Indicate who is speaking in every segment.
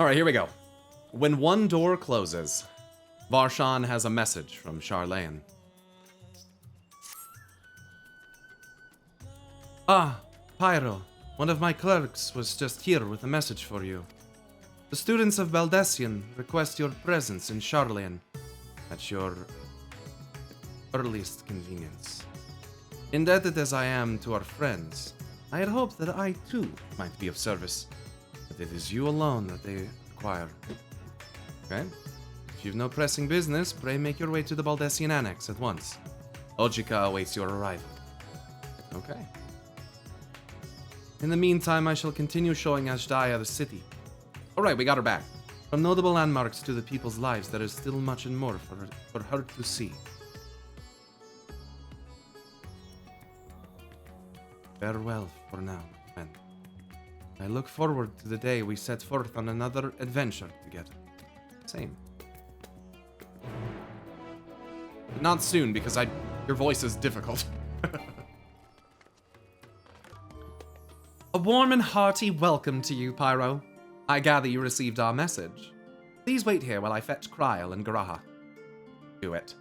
Speaker 1: Alright, here we go. When one door closes, Varshan has a message from Charlene. Ah, Pyro. One of my clerks was just here with a message for you. The students of Baldessian request your presence in Charlene at your earliest convenience. Indebted as I am to our friends, I had hoped that I too might be of service, but it is you alone that they require. Okay? If you've no pressing business, pray make your way to the Baldessian Annex at once. Ojika awaits your arrival. Okay. In the meantime, I shall continue showing Ashdaya the city. Alright, we got her back. From notable landmarks to the people's lives, there is still much and more for her to see. Farewell for now, my friend. I look forward to the day we set forth on another adventure together. Same. But not soon, because your voice is difficult. A warm and hearty welcome to you, Pyro. I gather you received our message. Please wait here while I fetch Kryl and Graha. Do it.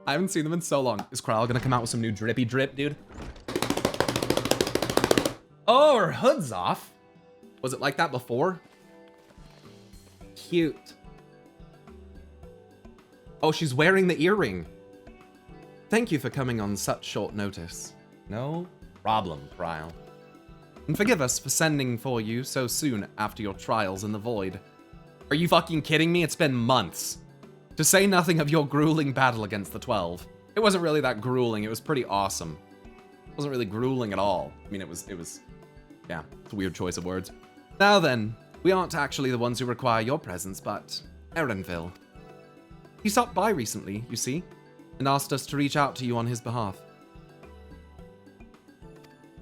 Speaker 1: I haven't seen them in so long. Is Kryl gonna come out with some new drippy drip, dude? Oh, her hood's off. Was it like that before? Cute. Oh, she's wearing the earring. Thank you for coming on such short notice. No problem, Kryl. And forgive us for sending for you so soon after your trials in the void. Are you fucking kidding me? It's been months. To say nothing of your grueling battle against the 12. It wasn't really that grueling, it was pretty awesome. It wasn't really grueling at all. I mean, it was, yeah, it's a weird choice of words. Now then, we aren't actually the ones who require your presence, but Erenville. He stopped by recently, you see, and asked us to reach out to you on his behalf.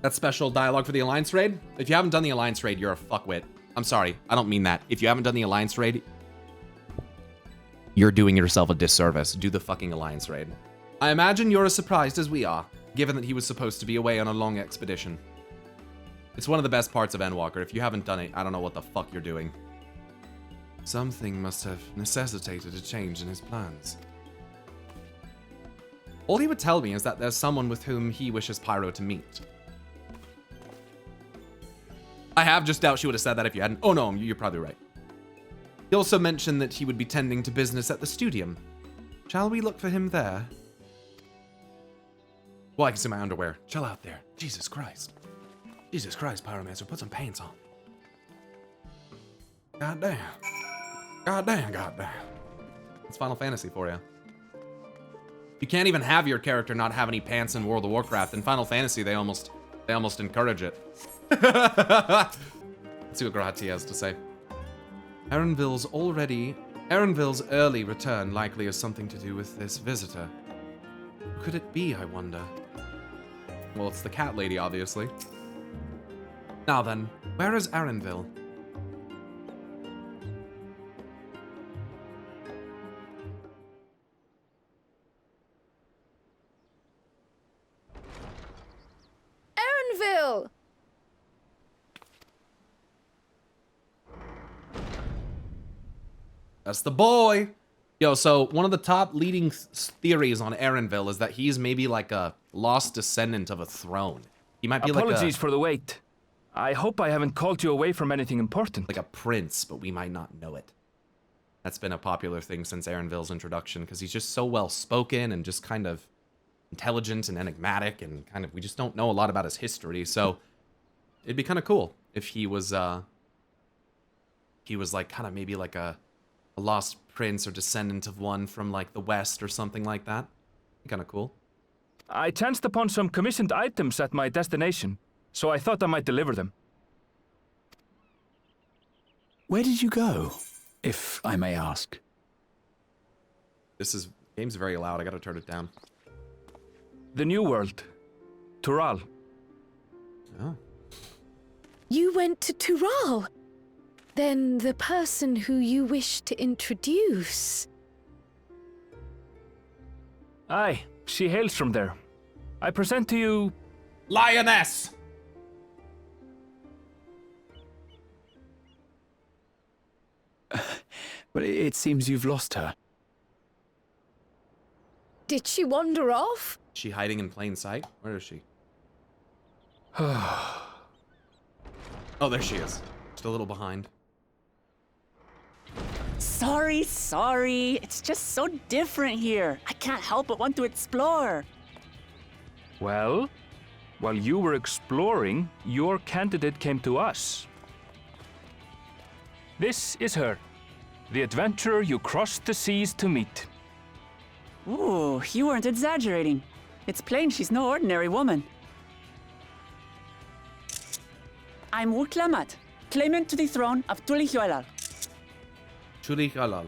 Speaker 1: That's special dialogue for the Alliance Raid? If you haven't done the Alliance Raid, you're a fuckwit. I'm sorry, I don't mean that. If you haven't done the Alliance Raid, you're doing yourself a disservice. Do the fucking Alliance Raid. I imagine you're as surprised as we are, given that he was supposed to be away on a long expedition. It's one of the best parts of Endwalker. If you haven't done it, I don't know what the fuck you're doing. Something must have necessitated a change in his plans. All he would tell me is that there's someone with whom he wishes Pyro to meet. I have just doubt she would have said that if you hadn't. Oh no, you're probably right. He also mentioned that he would be tending to business at the Studium. Shall we look for him there? Well, I can see my underwear. Chill out there. Jesus Christ. Jesus Christ, Pyromancer, put some pants on. Goddamn. Goddamn, goddamn. It's Final Fantasy for you. You can't even have your character not have any pants in World of Warcraft. In Final Fantasy, they almost encourage it. Let's see what Grati has to say. Erenville's early return likely has something to do with this visitor. Who could it be, I wonder? Well, it's the cat lady, obviously. Now then, where is Erenville?
Speaker 2: Erenville!
Speaker 1: That's the boy! Yo, so one of the top leading theories on Erenville is that he's maybe like a lost descendant of a throne. He might be
Speaker 3: Apologies for the wait. I hope I haven't called you away from anything important.
Speaker 1: like a prince, but we might not know it. That's been a popular thing since Erenville's introduction, because he's just so well-spoken and just kind of intelligent and enigmatic, and kind of, we just don't know a lot about his history, so it'd be kind of cool if he was like, kind of maybe like a lost prince or descendant of one from like the West or something like that. Kind of cool.
Speaker 3: I chanced upon some commissioned items at my destination, so I thought I might deliver them.
Speaker 4: Where did you go, if I may ask?
Speaker 1: Game's very loud, I gotta turn it down.
Speaker 3: The New World. Tural.
Speaker 1: Oh.
Speaker 2: You went to Tural? Then the person who you wish to introduce...
Speaker 3: Aye, she hails from there. I present to you...
Speaker 1: Lioness!
Speaker 4: But it seems you've lost her.
Speaker 2: Did she wander off?
Speaker 1: Is she hiding in plain sight? Where is she? Oh, there she is. Just a little behind.
Speaker 5: Sorry. It's just so different here. I can't help but want to explore.
Speaker 3: Well, while you were exploring, your candidate came to us. This is her, the adventurer you crossed the seas to meet.
Speaker 5: Ooh, you weren't exaggerating. It's plain she's no ordinary woman. I'm Wuklamat, claimant to the throne of Tulihuelal.
Speaker 1: Chuli Halal.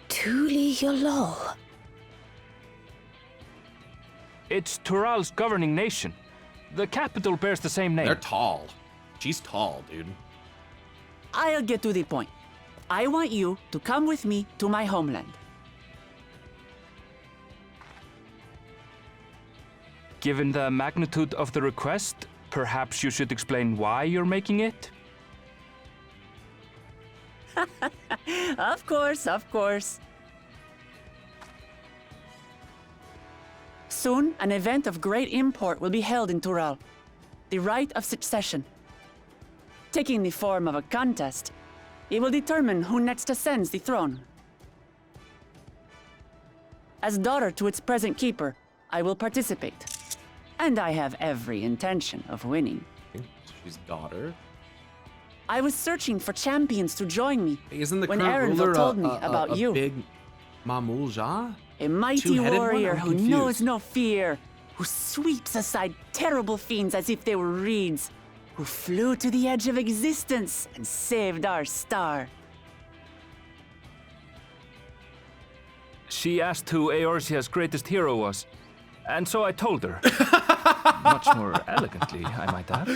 Speaker 2: Tuli Yolol.
Speaker 3: It's Tural's governing nation. The capital bears the same name.
Speaker 1: They're tall. She's tall, dude.
Speaker 5: I'll get to the point. I want you to come with me to my homeland.
Speaker 3: Given the magnitude of the request, perhaps you should explain why you're making it?
Speaker 5: Of course. Soon, an event of great import will be held in Tural. The Rite of Succession. Taking the form of a contest, it will determine who next ascends the throne. As daughter to its present keeper, I will participate. And I have every intention of winning.
Speaker 1: She's daughter.
Speaker 5: I was searching for champions to join me
Speaker 1: Isn't the
Speaker 5: when
Speaker 1: current
Speaker 5: Erenville
Speaker 1: ruler
Speaker 5: told me about
Speaker 1: a
Speaker 5: you.
Speaker 1: big Mamulja?
Speaker 5: A mighty
Speaker 1: Two-headed one?
Speaker 5: warrior
Speaker 1: I'm
Speaker 5: who
Speaker 1: confused.
Speaker 5: knows no fear, who sweeps aside terrible fiends as if they were reeds, who flew to the edge of existence and saved our star.
Speaker 3: She asked who Eorzea's greatest hero was, and so I told her. Much more elegantly, I might add.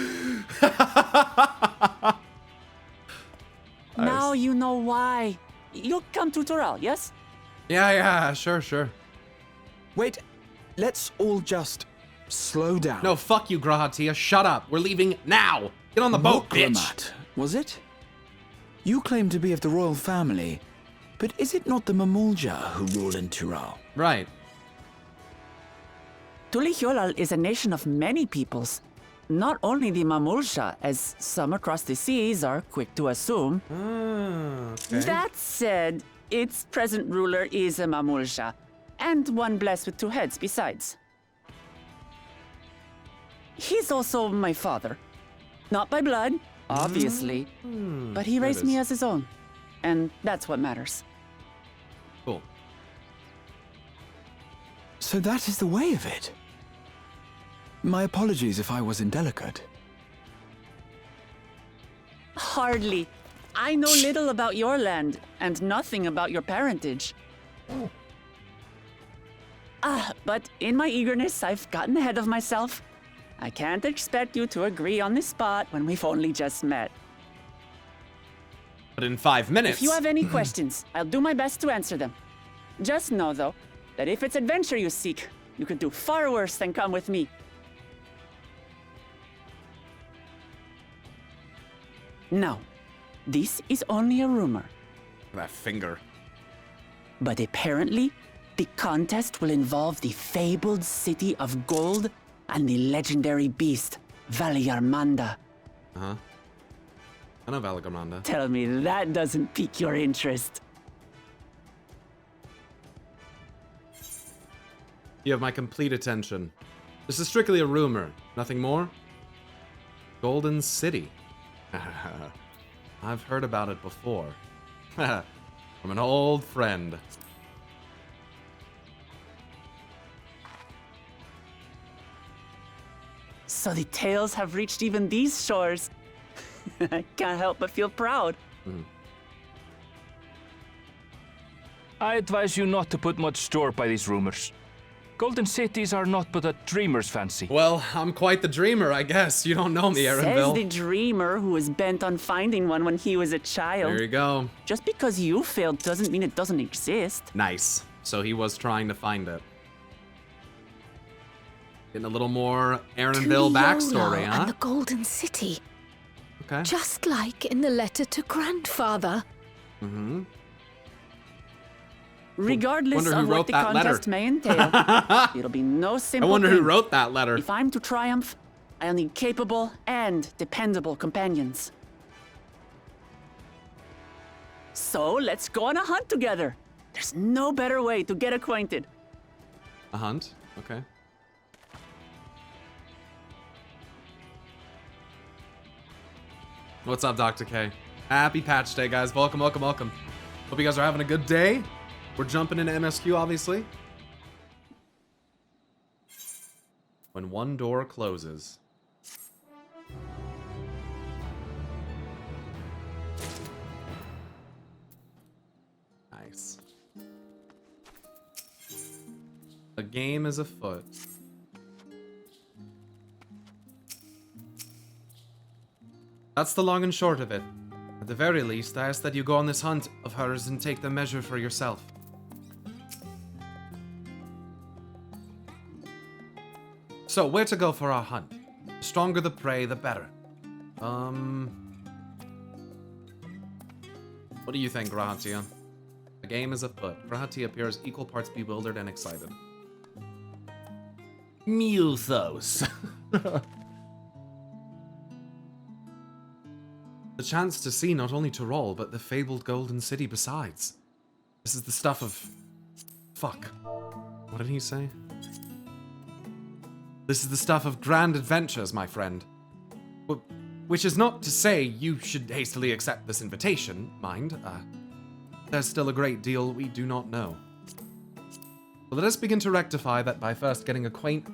Speaker 5: Now you know why. You'll come to Tural, yes?
Speaker 1: Yeah, sure.
Speaker 4: Wait, let's all just slow down.
Speaker 1: No, fuck you, Grahatia. Shut up. We're leaving now. Get on the boat, bitch.
Speaker 4: Wuklamat, was it? You claim to be of the royal family, but is it not the Mamulja who rule in Tural?
Speaker 1: Right.
Speaker 5: Tulihuelal is a nation of many peoples. Not only the Mamulsha, as some across the seas are quick to assume.
Speaker 1: Okay.
Speaker 5: That said, its present ruler is a Mamulsha, and one blessed with two heads besides. He's also my father. Not by blood, obviously, but he raised me as his own. And that's what matters.
Speaker 1: Cool.
Speaker 4: So that is the way of it. My apologies if I was indelicate.
Speaker 5: Hardly. I know little about your land, and nothing about your parentage. But in my eagerness, I've gotten ahead of myself. I can't expect you to agree on the spot when we've only just met.
Speaker 1: But in 5 minutes.
Speaker 5: If you have any questions, I'll do my best to answer them. Just know, though, that if it's adventure you seek, you could do far worse than come with me. Now, this is only a rumor,
Speaker 1: That finger.
Speaker 5: but apparently, the contest will involve the fabled city of gold and the legendary beast, Valyarmanda.
Speaker 1: Uh-huh. I know Valagamanda.
Speaker 5: Tell me that doesn't pique your interest.
Speaker 1: You have my complete attention. This is strictly a rumor. Nothing more? Golden City. I've heard about it before. From an old friend.
Speaker 5: So the tales have reached even these shores. I can't help but feel proud.
Speaker 3: I advise you not to put much store by these rumors. Golden cities are not but a dreamer's fancy.
Speaker 1: Well, I'm quite the dreamer, I guess. You don't know me,
Speaker 5: Says the
Speaker 1: Erenville.
Speaker 5: dreamer who was bent on finding one when he was a child.
Speaker 1: There you go.
Speaker 5: Just because you failed doesn't mean it doesn't exist.
Speaker 1: Nice. So he was trying to find it. Getting a little more Erenville backstory,
Speaker 2: Tuliyola
Speaker 1: huh?
Speaker 2: and the Golden City.
Speaker 1: Okay.
Speaker 2: Just like in the letter to grandfather.
Speaker 1: Mm-hmm.
Speaker 5: Regardless
Speaker 1: Wonder who
Speaker 5: of what
Speaker 1: wrote
Speaker 5: the
Speaker 1: that letter.
Speaker 5: contest may entail, it'll be no
Speaker 1: I
Speaker 5: simple
Speaker 1: wonder who
Speaker 5: thing.
Speaker 1: wrote that letter.
Speaker 5: If I'm to triumph, I'll need capable and dependable companions. So let's go on a hunt together. There's no better way to get acquainted.
Speaker 1: A hunt? Okay. What's up, Dr. K? Happy patch day, guys. Welcome, welcome, welcome. Hope you guys are having a good day. We're jumping into MSQ, obviously. When one door closes. Nice. A game is afoot. That's the long and short of it. At the very least, I ask that you go on this hunt of hers and take the measure for yourself. So, where to go for our hunt? The stronger the prey, the better. What do you think, Grahatia? The game is afoot. Grahatia appears equal parts bewildered and excited. Muthos. The chance to see not only Tyrol, but the fabled Golden City besides. This is the stuff of... Fuck. What did he say? This is the stuff of grand adventures, my friend. Which is not to say you should hastily accept this invitation, mind. There's still a great deal we do not know. But let us begin to rectify that by first getting acquainted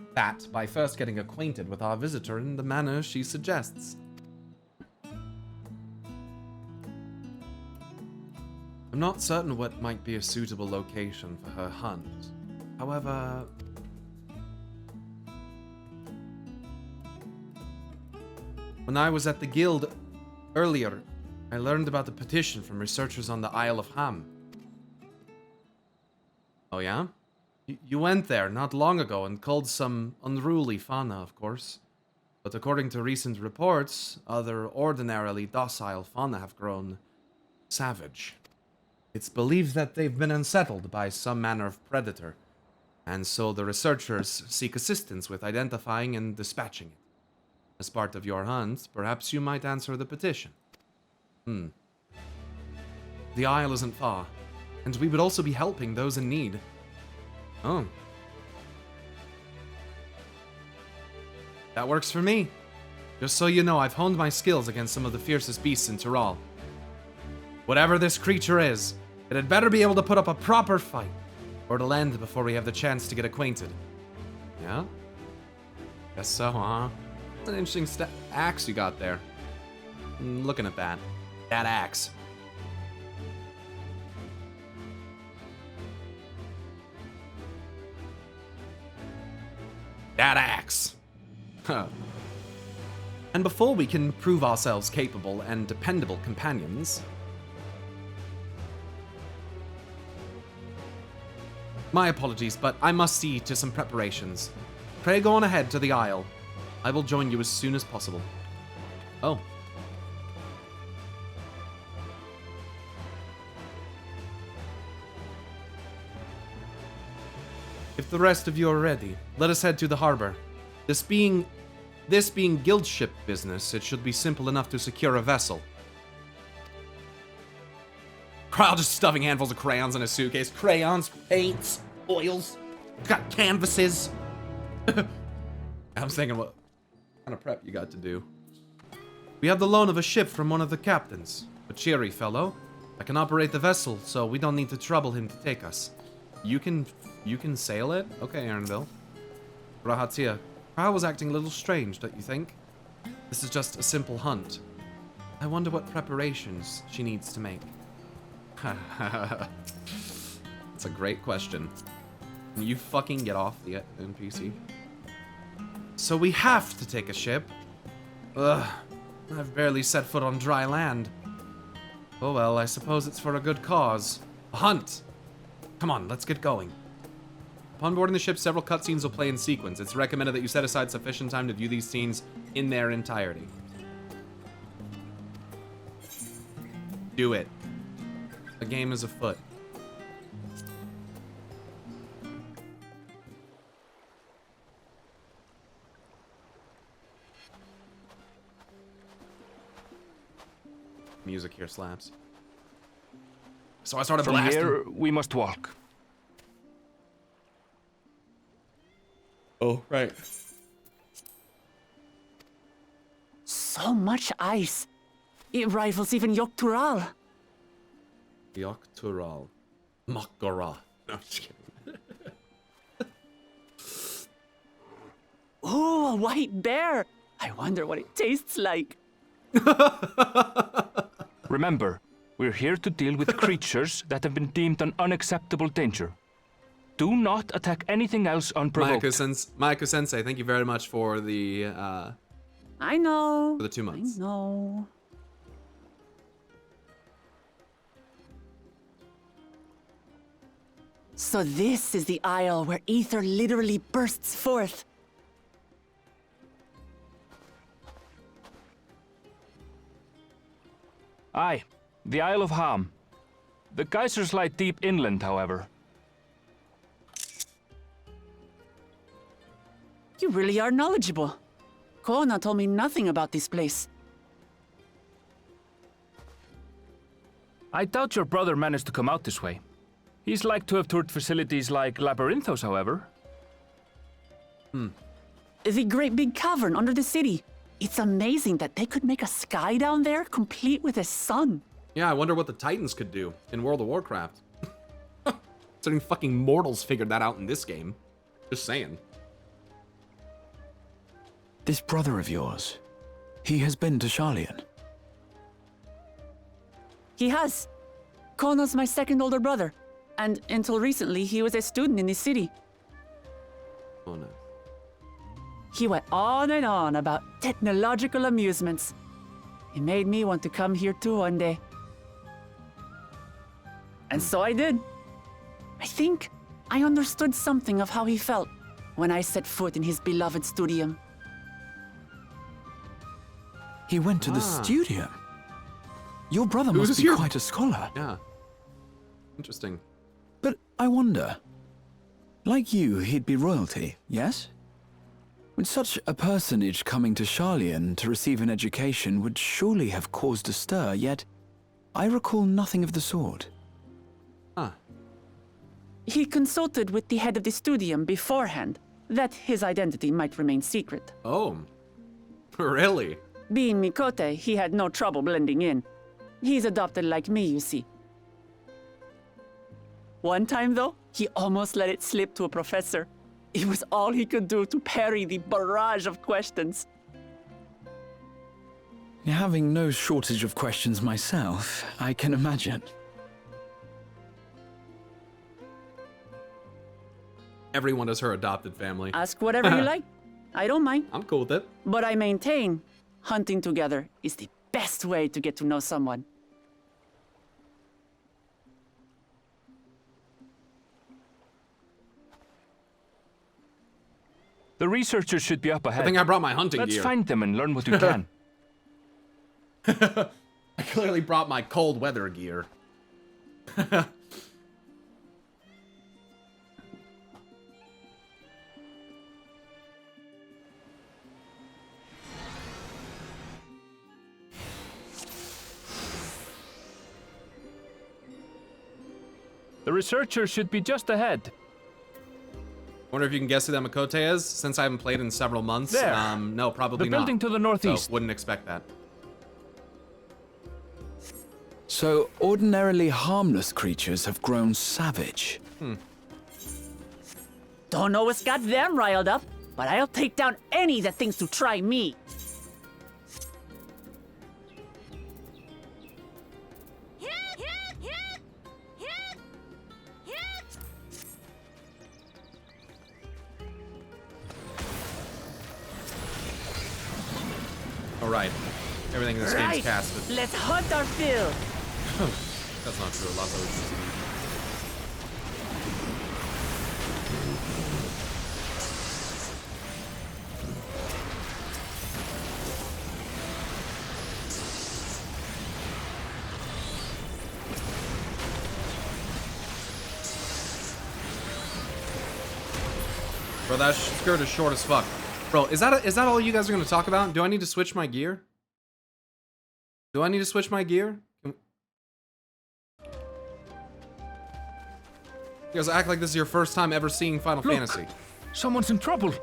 Speaker 1: with our visitor in the manner she suggests. I'm not certain what might be a suitable location for her hunt. However... When I was at the guild earlier, I learned about the petition from researchers on the Isle of Ham. Oh yeah? You went there not long ago and culled some unruly fauna, of course. But according to recent reports, other ordinarily docile fauna have grown savage. It's believed that they've been unsettled by some manner of predator, and so the researchers seek assistance with identifying and dispatching it. As part of your hunt, perhaps you might answer the petition. The Isle isn't far, and we would also be helping those in need. Oh. That works for me. Just so you know, I've honed my skills against some of the fiercest beasts in Tyrol. Whatever this creature is, it had better be able to put up a proper fight, or it'll end before we have the chance to get acquainted. Yeah? Guess so, huh? That's an interesting axe you got there. Looking at that. That axe. That axe. Huh. And before we can prove ourselves capable and dependable companions... My apologies, but I must see to some preparations. Pray go on ahead to the Isle. I will join you as soon as possible. Oh. If the rest of you are ready, let us head to the harbor. This being guild ship business, it should be simple enough to secure a vessel. Crowd just stuffing handfuls of crayons in a suitcase. Crayons, paints, oils. Got canvases. I'm thinking, what kind of prep you got to do? We have the loan of a ship from one of the captains. A cheery fellow. I can operate the vessel, so we don't need to trouble him to take us. You can sail it? Okay, Aaronville. Rahatia, Pyro was acting a little strange, don't you think? This is just a simple hunt. I wonder what preparations she needs to make. That's a great question. Can you fucking get off the NPC? So we have to take a ship. Ugh, I've barely set foot on dry land. Oh well, I suppose it's for a good cause. A hunt! Come on, let's get going. Upon boarding the ship, several cutscenes will play in sequence. It's recommended that you set aside sufficient time to view these scenes in their entirety. Do it. The game is afoot. Music here slaps. So I started
Speaker 3: From
Speaker 1: blasting.
Speaker 3: here, we must walk.
Speaker 1: Oh, right.
Speaker 5: So much ice. It rivals even Yogg-Tural.
Speaker 1: Yogg-Tural. Makara. No, just kidding.
Speaker 5: Ooh, a white bear. I wonder what it tastes like.
Speaker 3: Remember, we're here to deal with creatures that have been deemed an unacceptable danger. Do not attack anything else unprovoked.
Speaker 1: Mayako-sensei, thank you very much for the,
Speaker 5: I know.
Speaker 1: for the 2 months.
Speaker 5: I know. So this is the isle where ether literally bursts forth.
Speaker 3: Aye, the Isle of Ham. The geysers lie deep inland, however.
Speaker 5: You really are knowledgeable. Kona told me nothing about this place.
Speaker 3: I doubt your brother managed to come out this way. He's like to have toured facilities like Labyrinthos, however.
Speaker 5: The great big cavern under the city. It's amazing that they could make a sky down there complete with a sun.
Speaker 1: Yeah, I wonder what the Titans could do in World of Warcraft. Considering fucking mortals figured that out in this game. Just saying.
Speaker 4: This brother of yours, he has been to Sharlayan.
Speaker 5: He has. Kona's my second older brother. And until recently, he was a student in this city.
Speaker 1: Oh no.
Speaker 5: He went on and on about technological amusements. It made me want to come here too one day. And so I did. I think I understood something of how he felt when I set foot in his beloved studium.
Speaker 4: He went to the studium. Your brother
Speaker 1: was
Speaker 4: must be
Speaker 1: your-
Speaker 4: quite a scholar.
Speaker 1: Yeah. Interesting.
Speaker 4: But I wonder, like you, he'd be royalty, yes? With such a personage coming to Sharlayan to receive an education would surely have caused a stir, yet I recall nothing of the sort.
Speaker 1: Huh.
Speaker 5: He consulted with the head of the studium beforehand that his identity might remain secret.
Speaker 1: Oh. Really?
Speaker 5: Being Mikote, he had no trouble blending in. He's adopted like me, you see. One time, though, he almost let it slip to a professor. It was all he could do to parry the barrage of questions.
Speaker 4: Having no shortage of questions myself, I can imagine.
Speaker 1: Everyone is her adopted family.
Speaker 5: Ask whatever you like. I don't mind.
Speaker 1: I'm cool with it.
Speaker 5: But I maintain hunting together is the best way to get to know someone.
Speaker 3: The researchers should be up ahead.
Speaker 1: I think I brought my hunting
Speaker 3: Let's
Speaker 1: gear.
Speaker 3: find them and learn what we can.
Speaker 1: I clearly brought my cold weather gear.
Speaker 3: The researchers should be just ahead.
Speaker 1: Wonder if you can guess who that Mikote is, since I haven't played in several months.
Speaker 3: There.
Speaker 1: No, probably
Speaker 3: The
Speaker 1: not.
Speaker 3: building to the northeast.
Speaker 1: So, wouldn't expect that.
Speaker 4: So, ordinarily harmless creatures have grown savage.
Speaker 5: Don't know what's got them riled up, but I'll take down any that thinks to try me.
Speaker 1: Alright. Everything in this game's
Speaker 5: Right,
Speaker 1: casted.
Speaker 5: let's hunt our fill.
Speaker 1: That's not true. Lots of Bro, that skirt is short as fuck. Bro, is that all you guys are gonna talk about? Do I need to switch my gear? Do I need to switch my gear? You guys act like this is your first time ever seeing Final Fantasy.
Speaker 3: Someone's in trouble.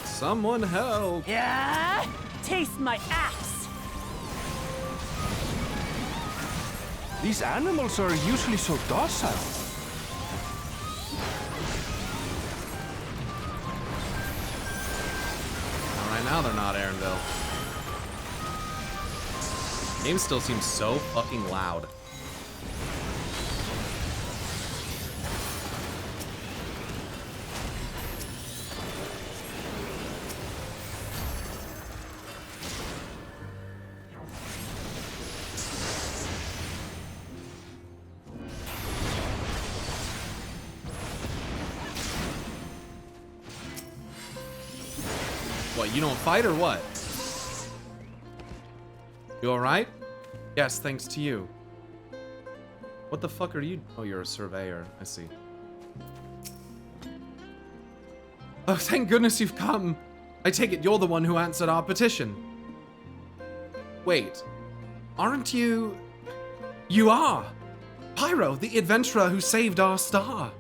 Speaker 1: Someone help.
Speaker 5: Yeah? Taste my axe.
Speaker 3: These animals are usually so docile.
Speaker 1: Right now they're not, Aaronville. Game still seems so fucking loud. What, you don't fight or what? You alright? Yes, thanks to you. What the fuck are you? Oh, you're a surveyor. I see. Oh, thank goodness you've come. I take it you're the one who answered our petition. Wait, aren't you... You are! Pyro, the adventurer who saved our star.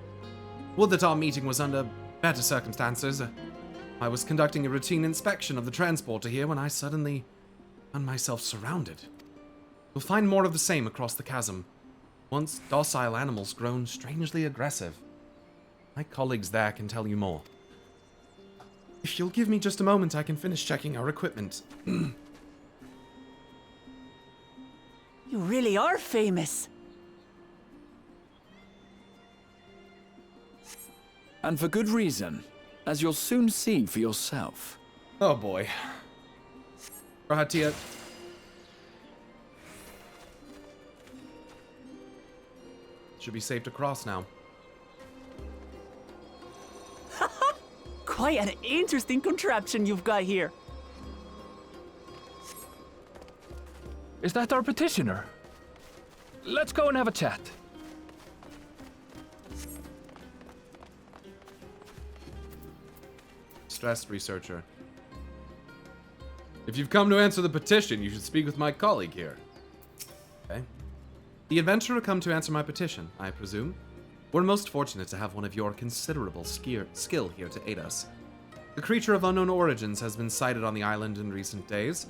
Speaker 1: Would that our meeting was under better circumstances. I was conducting a routine inspection of the transporter here when I suddenly found myself surrounded. You'll find more of the same across the chasm. Once docile animals grown strangely aggressive. My colleagues there can tell you more. If you'll give me just a moment, I can finish checking our equipment.
Speaker 5: You really are famous.
Speaker 4: And for good reason, as you'll soon see for yourself.
Speaker 1: Oh boy. Rahatia. Should be safe to cross now.
Speaker 5: Quite an interesting contraption you've got here.
Speaker 3: Is that our petitioner? Let's go and have a chat.
Speaker 1: Stressed researcher. If you've come to answer the petition, you should speak with my colleague here. Okay. The adventurer come to answer my petition, I presume. We're most fortunate to have one of your considerable skill here to aid us. The creature of unknown origins has been sighted on the island in recent days,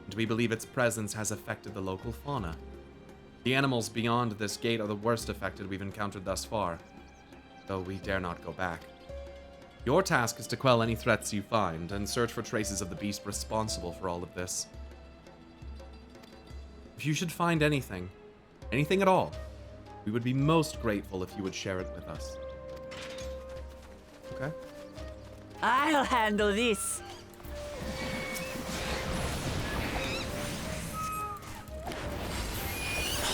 Speaker 1: and we believe its presence has affected the local fauna. The animals beyond this gate are the worst affected we've encountered thus far, though we dare not go back. Your task is to quell any threats you find and search for traces of the beast responsible for all of this. If you should find anything at all, we would be most grateful if you would share it with us. Okay?
Speaker 5: I'll handle this.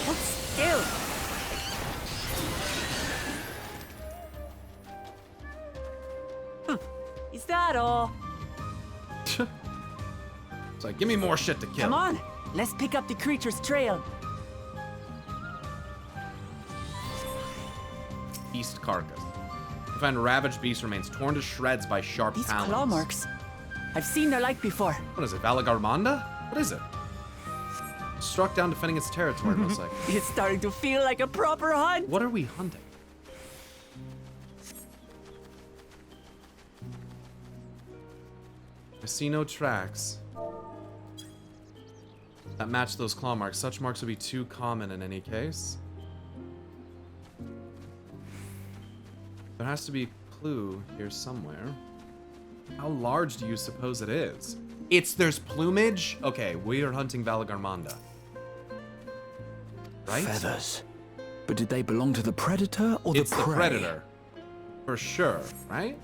Speaker 5: Hold still. Is that all?
Speaker 1: It's like, give me more shit to kill.
Speaker 5: Come on, let's pick up the creature's trail.
Speaker 1: Beast carcass. You find a ravaged beast remains torn to shreds by sharp
Speaker 5: These
Speaker 1: talons.
Speaker 5: claw marks. I've seen their like before.
Speaker 1: What is it, Valagarmanda? What is it? Struck down defending its territory, looks like.
Speaker 5: It's starting to feel like a proper hunt.
Speaker 1: What are we hunting? I see no tracks that match those claw marks. Such marks would be too common in any case. There has to be a clue here somewhere. How large do you suppose it is? There's plumage? Okay, we are hunting Valagarmanda. Right?
Speaker 4: Feathers. But did they belong to the predator or the prey?
Speaker 1: It's the predator. For sure, right?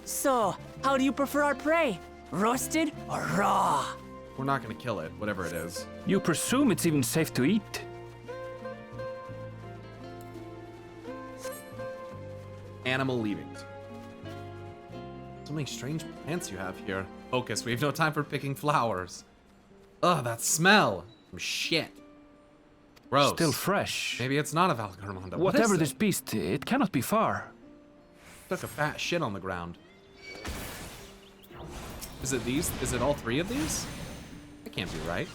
Speaker 5: So, how do you prefer our prey? Roasted or raw?
Speaker 1: We're not gonna kill it, whatever it is.
Speaker 3: You presume it's even safe to eat?
Speaker 1: Animal leavings. So many strange plants you have here. Focus, we have no time for picking flowers. Ugh, that smell. Shit. Gross.
Speaker 3: Still fresh.
Speaker 1: Maybe it's not a Valagarmanda. What
Speaker 3: Whatever
Speaker 1: is
Speaker 3: this
Speaker 1: it?
Speaker 3: beast, it cannot be far.
Speaker 1: Took a fat shit on the ground. Is it these? Is it all three of these? That can't be right.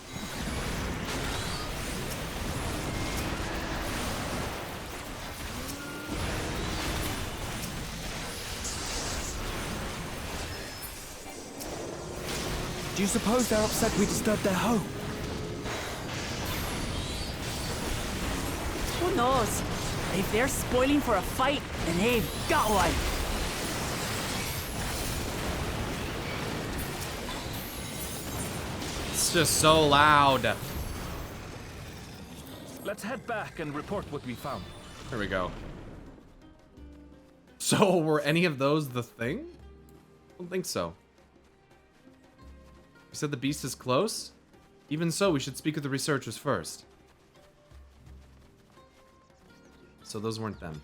Speaker 4: Do you suppose they're upset we disturbed their home?
Speaker 5: Who knows? If they're spoiling for a fight, then they've got one.
Speaker 1: It's just so loud.
Speaker 3: Let's head back and report what we found.
Speaker 1: There we go. So, were any of those the thing? I don't think so. You said the beast is close? Even so, we should speak with the researchers first. So those weren't them.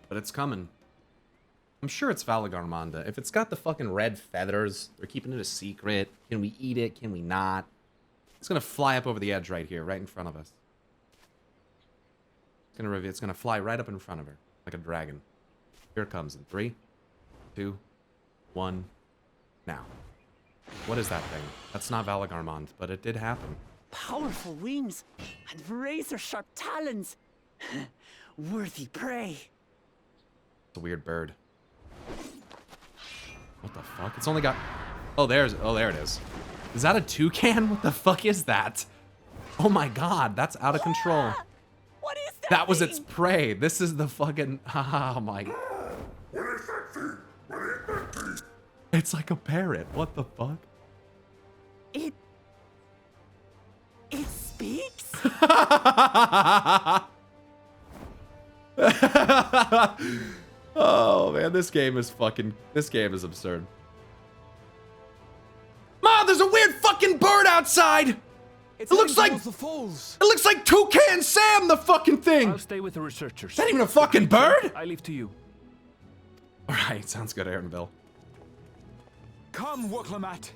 Speaker 1: But it's coming. I'm sure it's Valagarmanda. If it's got the fucking red feathers, they're keeping it a secret. Can we eat it? Can we not? It's gonna fly up over the edge right here, right in front of us. It's gonna fly right up in front of her, like a dragon. Here it comes in 3, 2, 1, now. What is that thing? That's not Valagarmand, but it did happen.
Speaker 5: Powerful wings and razor-sharp talons. Worthy prey.
Speaker 1: It's a weird bird. What the fuck? It's only got... Oh, there it is. Is that a toucan? What the fuck is that? Oh my god, that's out of control.
Speaker 5: What is that?
Speaker 1: That was
Speaker 5: thing?
Speaker 1: its prey. This is the fucking... Oh my...
Speaker 6: What is that thing? What is that thing?
Speaker 1: It's like a parrot. What the fuck?
Speaker 5: It speaks?
Speaker 1: Oh man, this game is absurd. Mom, there's a weird fucking bird outside! It looks like Toucan Sam, the fucking thing!
Speaker 3: I'll stay with the researchers.
Speaker 1: Is that even a fucking bird?
Speaker 3: I leave to you.
Speaker 1: Alright, sounds good, Aaronville.
Speaker 4: Come, Woklamat.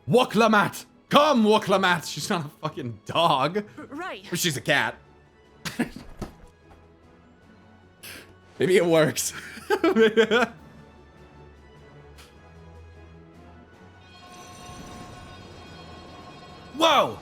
Speaker 1: Woklamat! Come, Woklamat! She's not a fucking dog.
Speaker 5: Right.
Speaker 1: Or she's a cat. Maybe it works. Whoa!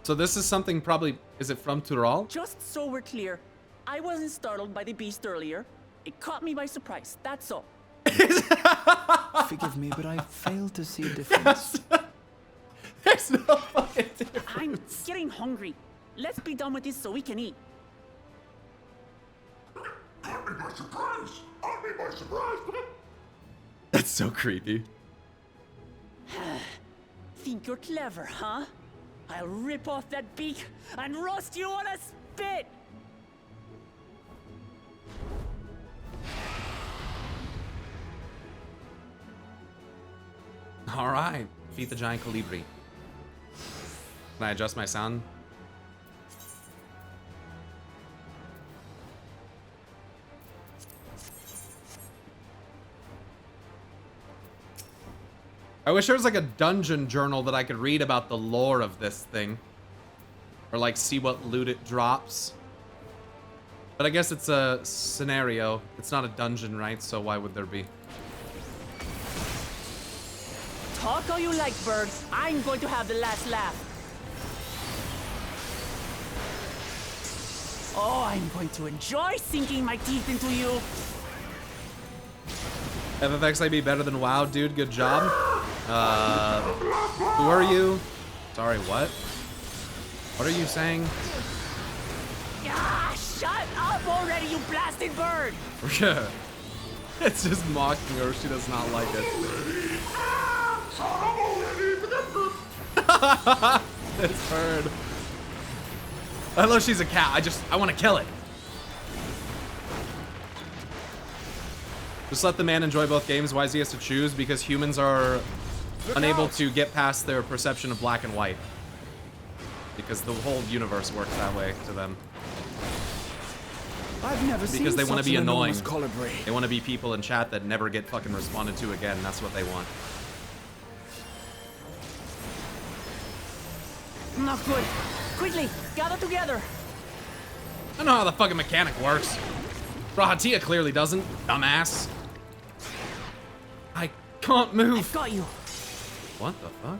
Speaker 1: So this is something probably... Is it from Tural?
Speaker 5: Just so we're clear, I wasn't startled by the beast earlier. It caught me by surprise, that's all.
Speaker 4: Forgive me, but I failed to see a difference.
Speaker 1: There's no fucking difference.
Speaker 5: I'm getting hungry. Let's be done with this so we can eat.
Speaker 6: Caught me by surprise! Caught me by surprise!
Speaker 1: That's so creepy.
Speaker 5: Think you're clever, huh? I'll rip off that beak and roast you on a spit!
Speaker 1: Alright. Defeat the giant colibri. Can I adjust my sound? I wish there was like a dungeon journal that I could read about the lore of this thing. Or like see what loot it drops. But I guess it's a scenario. It's not a dungeon, right? So why would there be?
Speaker 5: Talk all you like, bird. I'm going to have the last laugh. Oh, I'm going to enjoy sinking my teeth into you.
Speaker 1: FFXIV better than WoW, dude. Good job. Who are you? Sorry, what? What are you saying?
Speaker 5: Ah, shut up already, you blasted bird!
Speaker 1: It's just mocking her. She does not like it. This bird. I know she's a cat. I want to kill it. Just let the man enjoy both games. Why does he has to choose? Because humans are unable to get past their perception of black and white. Because the whole universe works that way to them.
Speaker 4: I've never seen
Speaker 1: Because they want to
Speaker 4: such
Speaker 1: be
Speaker 4: an
Speaker 1: annoying.
Speaker 4: enormous colibri.
Speaker 1: They want to be people in chat that never get fucking responded to again. That's what they want.
Speaker 5: Not good. Quickly, gather together.
Speaker 1: I don't know how the fucking mechanic works. Rahatia clearly doesn't. Dumbass. I can't move.
Speaker 5: I've got you.
Speaker 1: What the fuck?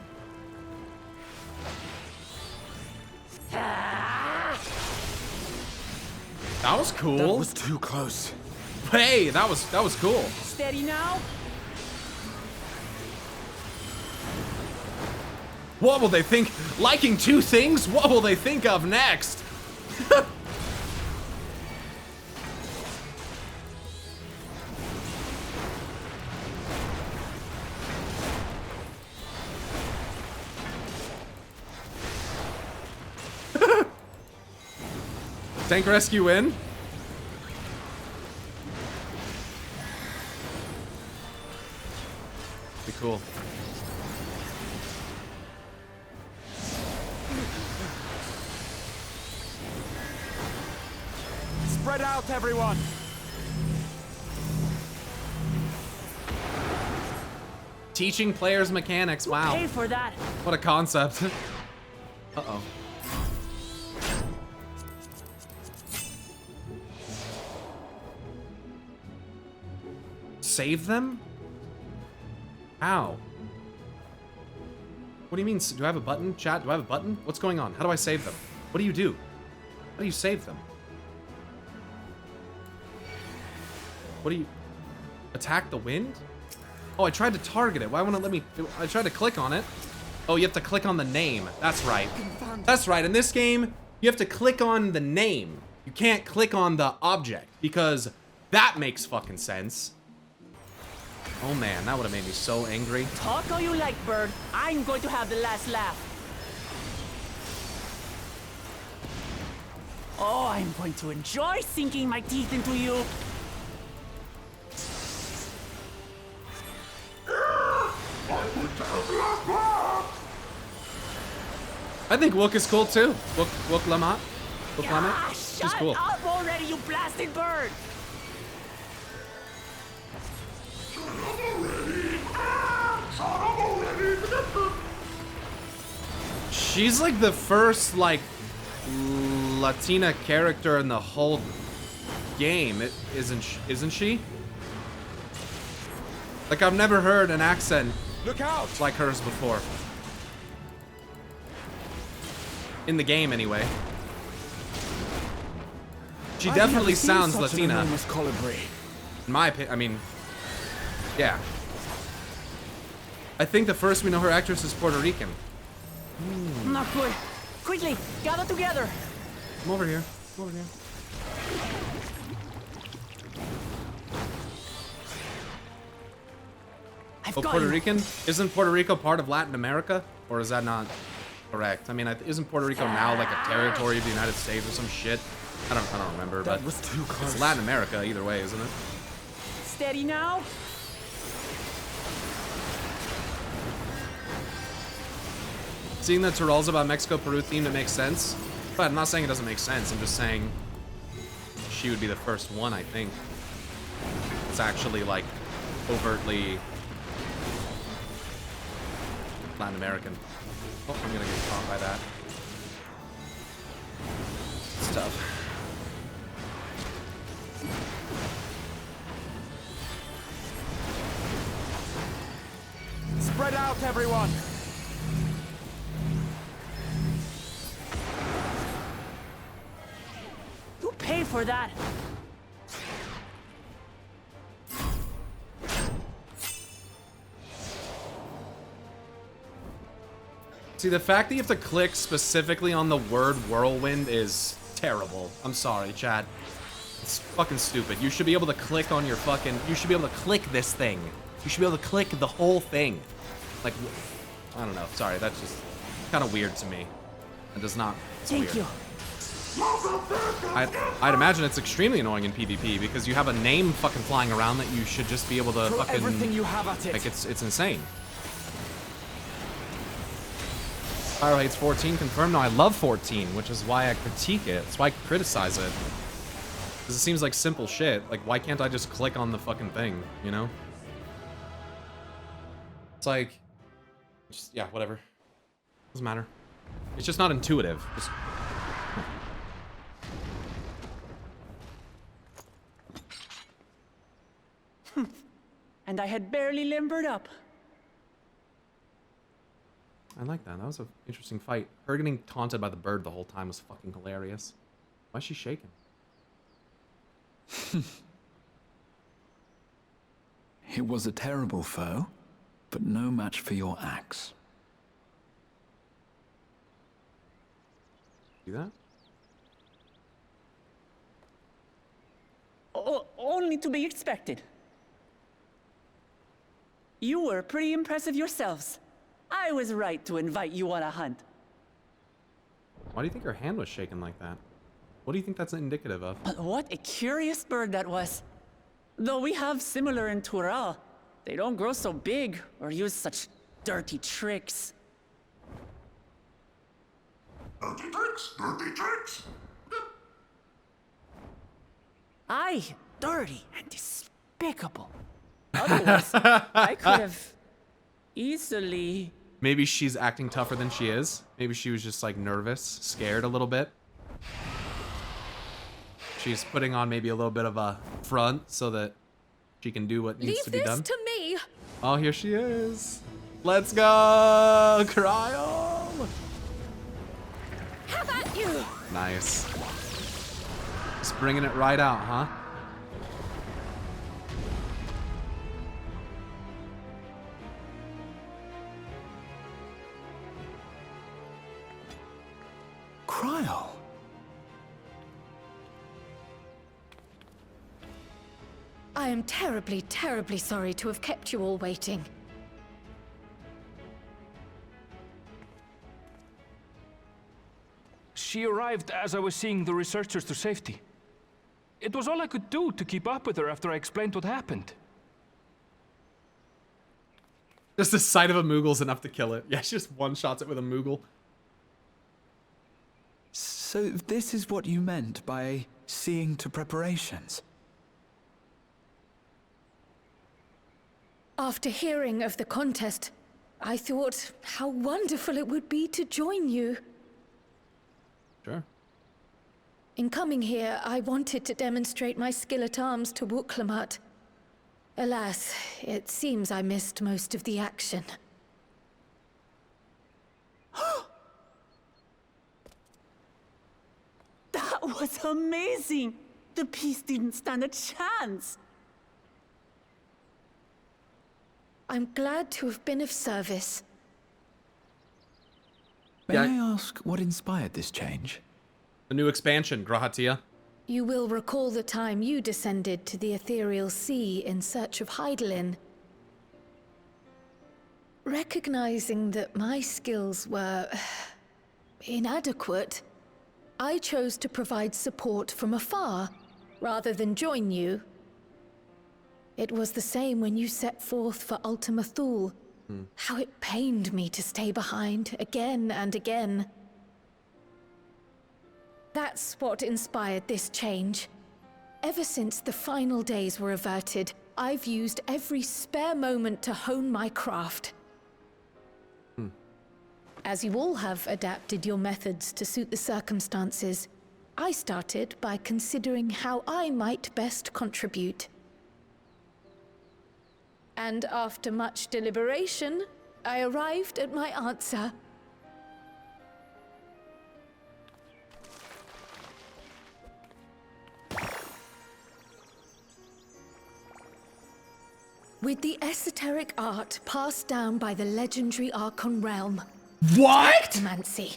Speaker 1: That was cool.
Speaker 4: That was too close.
Speaker 1: Hey, that was cool.
Speaker 5: Steady now.
Speaker 1: What will they think? Liking two things? What will they think of next? Tank rescue in? Be cool.
Speaker 4: Spread out, everyone.
Speaker 1: Teaching players mechanics, wow.
Speaker 5: Pay for that.
Speaker 1: What a concept. Uh-oh. Save them? How? What do you mean? Do I have a button? Chat, do I have a button? What's going on? How do I save them? What do you do? How do you save them? What do you... Attack the wind? Oh, I tried to target it. Why won't it let me... I tried to click on it. Oh, you have to click on the name. That's right. That's right. In this game, you have to click on the name. You can't click on the object because that makes fucking sense. Oh man, that would have made me so angry.
Speaker 5: Talk all you like, Bird. I'm going to have the last laugh. Oh, I'm going to enjoy sinking my teeth into you.
Speaker 1: I think Wook is cool too. Wook Lamont. Wook Lamont.
Speaker 5: Shut
Speaker 1: He's cool.
Speaker 5: up already, you blasted bird!
Speaker 1: She's like the first like Latina character in the whole game, isn't she? Like I've never heard an accent
Speaker 4: Look out!
Speaker 1: like hers before. In the game anyway. She
Speaker 4: I've
Speaker 1: definitely
Speaker 4: never seen
Speaker 1: sounds
Speaker 4: such an
Speaker 1: Latina.
Speaker 4: enormous colibri.
Speaker 1: In my opinion, I mean, yeah. I think the first we know her actress is Puerto Rican.
Speaker 5: Not good. Quickly, gather together.
Speaker 1: Come over here. Come over here.
Speaker 5: I've
Speaker 1: Oh,
Speaker 5: got
Speaker 1: Puerto
Speaker 5: you.
Speaker 1: Rican? Isn't Puerto Rico part of Latin America? Or is that not correct? I mean, isn't Puerto Rico now like a territory of the United States or some shit? I don't remember, but
Speaker 4: That was too close.
Speaker 1: it's Latin America either way, isn't it?
Speaker 5: Steady now.
Speaker 1: Seeing that Tyrell's about Mexico-Peru theme, it makes sense. But I'm not saying it doesn't make sense. I'm just saying she would be the first one, I think. It's actually like overtly Latin American. Oh, I'm gonna get caught by that. It's tough.
Speaker 4: Spread out, everyone.
Speaker 5: You pay for that.
Speaker 1: See, the fact that you have to click specifically on the word whirlwind is terrible. I'm sorry, Chad. It's fucking stupid. You should be able to click on your fucking... You should be able to click this thing. You should be able to click the whole thing. Like, I don't know. Sorry, that's just kind of weird to me. It does not... It's
Speaker 5: Thank
Speaker 1: weird.
Speaker 5: you.
Speaker 1: I'd imagine it's extremely annoying in PvP because you have a name fucking flying around that you should just be able to
Speaker 4: Throw
Speaker 1: fucking...
Speaker 4: everything you have at it.
Speaker 1: Like, it's insane. Pyro hates 14, confirmed. No, I love 14, which is why I critique it. That's why I criticize it. Because it seems like simple shit. Like, why can't I just click on the fucking thing, you know? It's like, just, yeah, whatever. Doesn't matter. It's just not intuitive. Just...
Speaker 5: And I had barely limbered up.
Speaker 1: I like that. That was an interesting fight. Her getting taunted by the bird the whole time was fucking hilarious. Why is she shaking?
Speaker 4: It was a terrible foe, but no match for your axe.
Speaker 1: See that?
Speaker 5: Only to be expected. You were pretty impressive yourselves. I was right to invite you on a hunt.
Speaker 1: Why do you think her hand was shaking like that? What do you think that's indicative of?
Speaker 5: But what a curious bird that was. Though we have similar in Tural, they don't grow so big or use such dirty tricks.
Speaker 6: Dirty tricks, dirty tricks.
Speaker 5: Aye, dirty and despicable. Otherwise, I could have easily...
Speaker 1: Maybe she's acting tougher than she is. Maybe she was just like nervous, scared a little bit. She's putting on maybe a little bit of a front so that she can do what needs to be done.
Speaker 2: Leave this to me.
Speaker 1: Oh, here she is. Let's go, Cryo.
Speaker 2: Have at you.
Speaker 1: Nice. Just bringing it right out, huh?
Speaker 4: Cryo.
Speaker 2: I am terribly, terribly sorry to have kept you all waiting.
Speaker 3: She arrived as I was seeing the researchers to safety. It was all I could do to keep up with her after I explained what happened.
Speaker 1: Just the sight of a Moogle's enough to kill it. Yeah, she just one-shots it with a Moogle.
Speaker 4: So this is what you meant by seeing to preparations?
Speaker 2: After hearing of the contest, I thought how wonderful it would be to join you.
Speaker 1: Sure.
Speaker 2: In coming here, I wanted to demonstrate my skill at arms to Wuklamut. Alas, it seems I missed most of the action.
Speaker 5: That was amazing! The piece didn't stand a chance!
Speaker 2: I'm glad to have been of service.
Speaker 4: May
Speaker 1: Yeah.
Speaker 4: I ask what inspired this change?
Speaker 1: The new expansion, Grahatia.
Speaker 2: You will recall the time you descended to the ethereal sea in search of Heidelin. Recognizing that my skills were inadequate, I chose to provide support from afar, rather than join you. It was the same when you set forth for Ultima Thule. How it pained me to stay behind, again and again. That's what inspired this change. Ever since the final days were averted, I've used every spare moment to hone my craft. As you all have adapted your methods to suit the circumstances, I started by considering how I might best contribute. And after much deliberation, I arrived at my answer. With the esoteric art passed down by the legendary Archon realm,
Speaker 1: What?
Speaker 2: Pyromancer.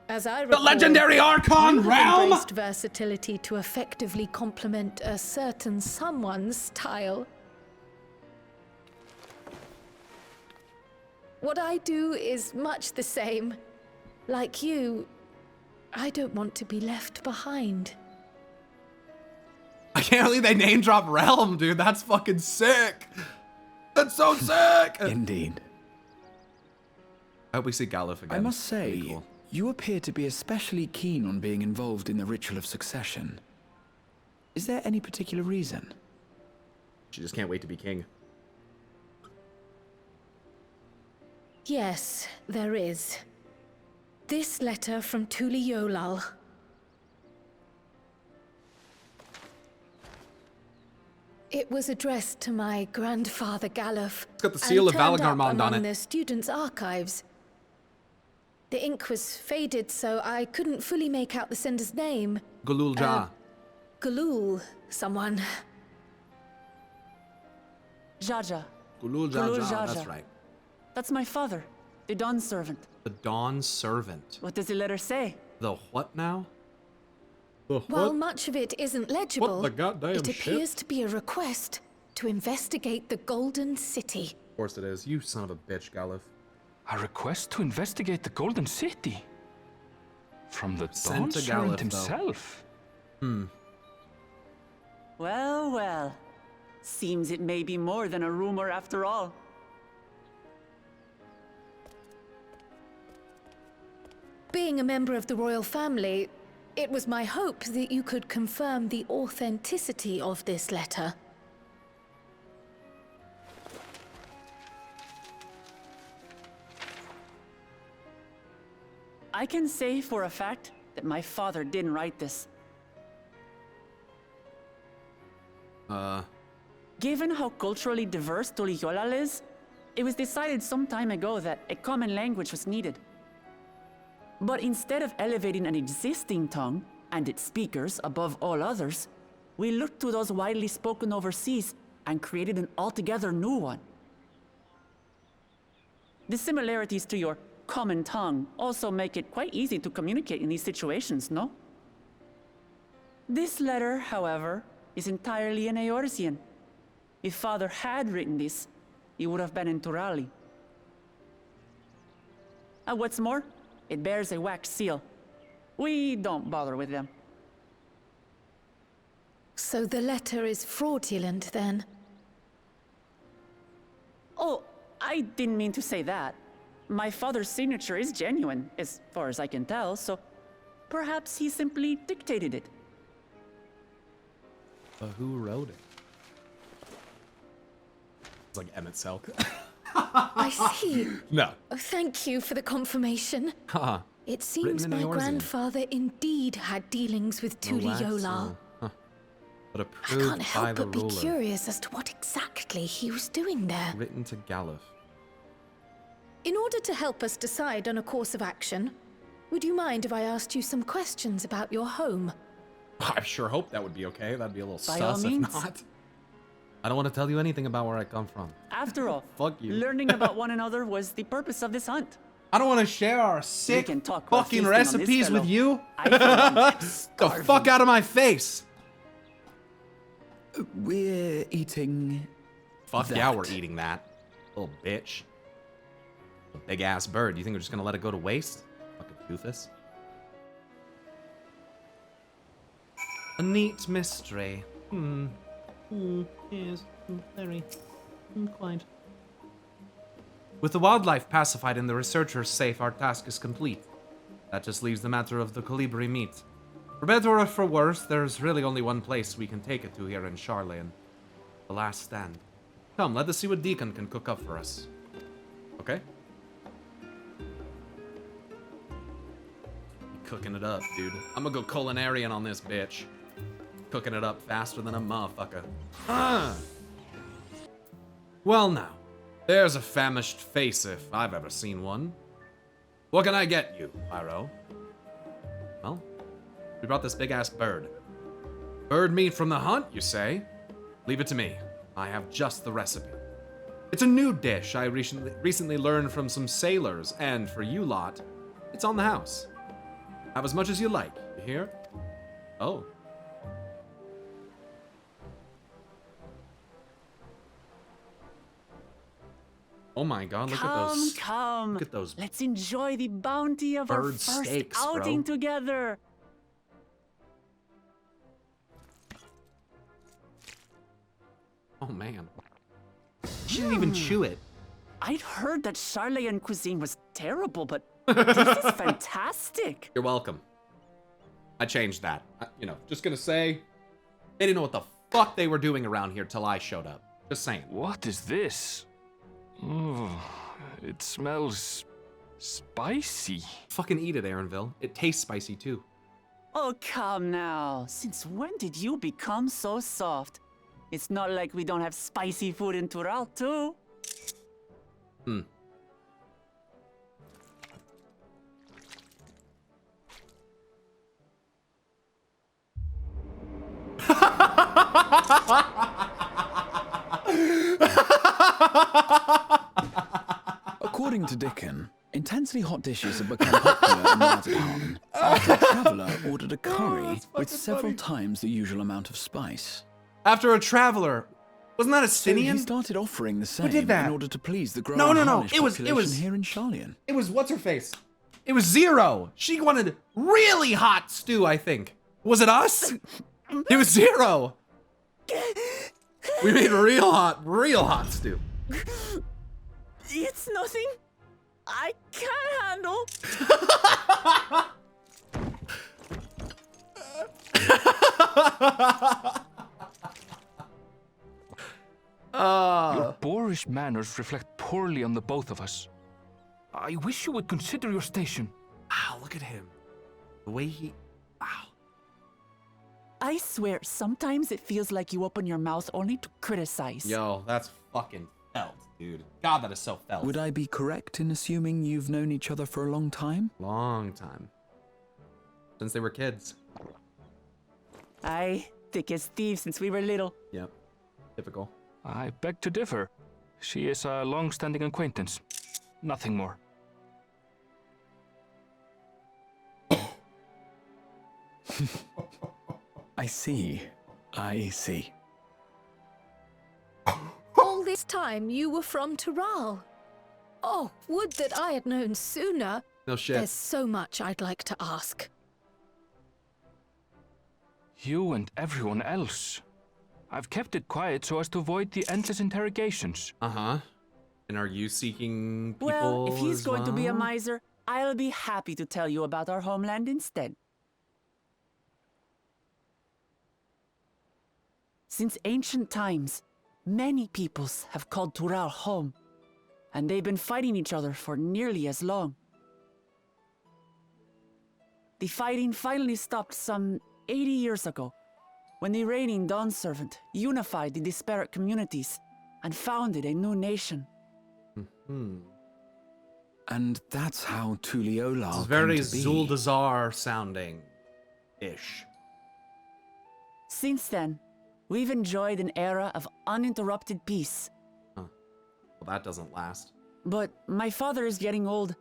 Speaker 2: As I
Speaker 1: The
Speaker 2: recall,
Speaker 1: legendary Archon
Speaker 2: you have
Speaker 1: realm?
Speaker 2: embraced versatility to effectively complement a certain someone's style. What I do is much the same. Like you, I don't want to be left behind.
Speaker 1: I can't believe they name drop Realm, dude. That's fucking sick. That's so sick.
Speaker 4: Indeed.
Speaker 1: I hope we see Galuf again.
Speaker 4: I must
Speaker 1: That'd be
Speaker 4: say,
Speaker 1: cool.
Speaker 4: You appear to be especially keen on being involved in the ritual of succession. Is there any particular reason?
Speaker 1: She just can't wait to be king.
Speaker 2: Yes, there is. This letter from Tuli Yolal. It was addressed to my grandfather Galuf.
Speaker 1: It's got the seal of Valagarmond on
Speaker 2: among
Speaker 1: it.
Speaker 2: the students' archives. The ink was faded, so I couldn't fully make out the sender's name.
Speaker 1: Gulul Ja.
Speaker 2: Galul, someone.
Speaker 5: Jaja.
Speaker 1: Gulul
Speaker 5: Gulul
Speaker 1: Ja, that's
Speaker 5: Jaja.
Speaker 1: right.
Speaker 5: That's my father, the Dawn servant.
Speaker 1: The Dawn Servant.
Speaker 5: What does the letter say?
Speaker 1: The what now? The
Speaker 2: While much of it isn't legible,
Speaker 1: the goddamn
Speaker 2: it
Speaker 1: shit?
Speaker 2: appears to be a request to investigate the Golden City.
Speaker 1: Of course it is. You son of a bitch, Galuf.
Speaker 3: A request to investigate the Golden City? From the
Speaker 1: Sent
Speaker 3: Dawn
Speaker 1: to
Speaker 3: Servant
Speaker 1: Galuf, though.
Speaker 3: himself?
Speaker 5: Well, well. Seems it may be more than a rumor after all.
Speaker 2: Being a member of the royal family, it was my hope that you could confirm the authenticity of this letter.
Speaker 5: I can say for a fact that my father didn't write this. Given how culturally diverse Tuli Yolal is, it was decided some time ago that a common language was needed. But instead of elevating an existing tongue and its speakers above all others, we looked to those widely spoken overseas and created an altogether new one. The similarities to your common tongue also make it quite easy to communicate in these situations, no? This letter, however, is entirely in Eorzean. If Father had written this, he would have been in Turali. And what's more, it bears a wax seal. We don't bother with them.
Speaker 2: So the letter is fraudulent, then?
Speaker 5: Oh, I didn't mean to say that. My father's signature is genuine, as far as I can tell, so perhaps he simply dictated it.
Speaker 1: But who wrote it? It's like Emmett Selk.
Speaker 2: I see.
Speaker 1: No.
Speaker 2: Oh, thank you for the confirmation.
Speaker 1: Haha.
Speaker 2: It seems
Speaker 1: Written in
Speaker 2: my
Speaker 1: Eorzean.
Speaker 2: grandfather indeed had dealings with Tuli Yolal.
Speaker 1: But
Speaker 2: I
Speaker 1: approved
Speaker 2: can't
Speaker 1: by
Speaker 2: help
Speaker 1: the
Speaker 2: but be
Speaker 1: ruler.
Speaker 2: curious as to what exactly he was doing there.
Speaker 1: Written to Galuf.
Speaker 2: In order to help us decide on a course of action, would you mind if I asked you some questions about your home?
Speaker 1: I sure hope that would be okay. That'd be a little
Speaker 5: By all
Speaker 1: sus if
Speaker 5: means.
Speaker 1: not. I don't want to tell you anything about where I come from.
Speaker 5: After all,
Speaker 1: Fuck you.
Speaker 5: learning about one another was the purpose of this hunt.
Speaker 1: I don't want to share our sick
Speaker 5: can talk while
Speaker 1: fucking
Speaker 5: feasting on this
Speaker 1: recipes with
Speaker 5: fellow.
Speaker 1: you.
Speaker 5: I, for one, am
Speaker 1: The
Speaker 5: starving.
Speaker 1: fuck out of my face.
Speaker 4: We're eating...
Speaker 1: Fuck yeah,
Speaker 4: that.
Speaker 1: we're eating that. Little bitch. A big ass bird. You think we're just gonna let it go to waste? Fucking doofus. A neat mystery. Yes, very. Quite. With the wildlife pacified and the researchers safe, our task is complete. That just leaves the matter of the colibri meat. For better or for worse, there's really only one place we can take it to here in Charlayan. The last stand. Come, let us see what Deacon can cook up for us. Okay? Cooking it up, dude. I'm gonna go culinarian on this bitch. Cooking it up faster than a motherfucker. Well now, there's a famished face if I've ever seen one. What can I get you, Pyro? Well, we brought this big-ass bird. Bird meat from the hunt, you say? Leave it to me. I have just the recipe. It's a new dish I recently learned from some sailors, and for you lot, it's on the house. Have as much as you like, you hear? Oh. Oh my god, look at those.
Speaker 5: Come.
Speaker 1: Look at those.
Speaker 5: Let's enjoy the bounty of our
Speaker 1: bird
Speaker 5: first
Speaker 1: steaks, bro.
Speaker 5: outing together.
Speaker 1: Oh man. She didn't even chew it.
Speaker 5: I'd heard that Charlayan cuisine was terrible, but this is fantastic.
Speaker 1: You're welcome. I changed that. Just gonna say, they didn't know what the fuck they were doing around here till I showed up. Just saying.
Speaker 3: What is this? Oh, it smells spicy.
Speaker 1: Fucking eat it, Aaronville. It tastes spicy too.
Speaker 5: Oh, come now. Since when did you become so soft? It's not like we don't have spicy food in Tural, too.
Speaker 4: According to Dickon, intensely hot dishes have become popular in Marzipan after a traveller ordered a curry with several times the usual amount of spice.
Speaker 1: After a traveler. Wasn't that a
Speaker 4: So he
Speaker 1: Sinian?
Speaker 4: started offering the same
Speaker 1: did that?
Speaker 4: in order to please the growing
Speaker 1: No.
Speaker 4: Harnish
Speaker 1: It was-
Speaker 4: population here in Charlian.
Speaker 1: It was what's her face? It was Zero. She wanted really hot stew, I think. Was it us? It was Zero. We made real hot stew.
Speaker 5: It's nothing I can't handle.
Speaker 3: Your boorish manners reflect poorly on the both of us. I wish you would consider your station.
Speaker 1: Wow, look at him. The way he... Wow.
Speaker 5: I swear, sometimes it feels like you open your mouth only to criticize.
Speaker 1: Yo, that's fucking felt, dude. God, that is so felt.
Speaker 4: Would I be correct in assuming you've known each other for a long time?
Speaker 1: Long time. Since they were kids.
Speaker 5: Aye, thick as thieves since we were little.
Speaker 1: Yep. Typical.
Speaker 3: I beg to differ. She is a long-standing acquaintance. Nothing more.
Speaker 4: I see.
Speaker 2: All this time you were from Tural. Oh, would that I had known sooner.
Speaker 1: No shit.
Speaker 2: There's so much I'd like to ask.
Speaker 3: You and everyone else. I've kept it quiet so as to avoid the endless interrogations.
Speaker 1: Uh-huh. And are you seeking people
Speaker 5: Well, if he's
Speaker 1: as
Speaker 5: going to be a
Speaker 1: well?
Speaker 5: miser, I'll be happy to tell you about our homeland instead. Since ancient times, many peoples have called Tural home, and they've been fighting each other for nearly as long. The fighting finally stopped some 80 years ago, when the reigning Dawn Servant unified the disparate communities and founded a new nation.
Speaker 4: And that's how Tuliolal
Speaker 1: It's very
Speaker 4: came to be.
Speaker 1: Zuldazar sounding-ish.
Speaker 5: Since then, we've enjoyed an era of uninterrupted peace.
Speaker 1: Well, that doesn't last.
Speaker 5: But my father is getting old,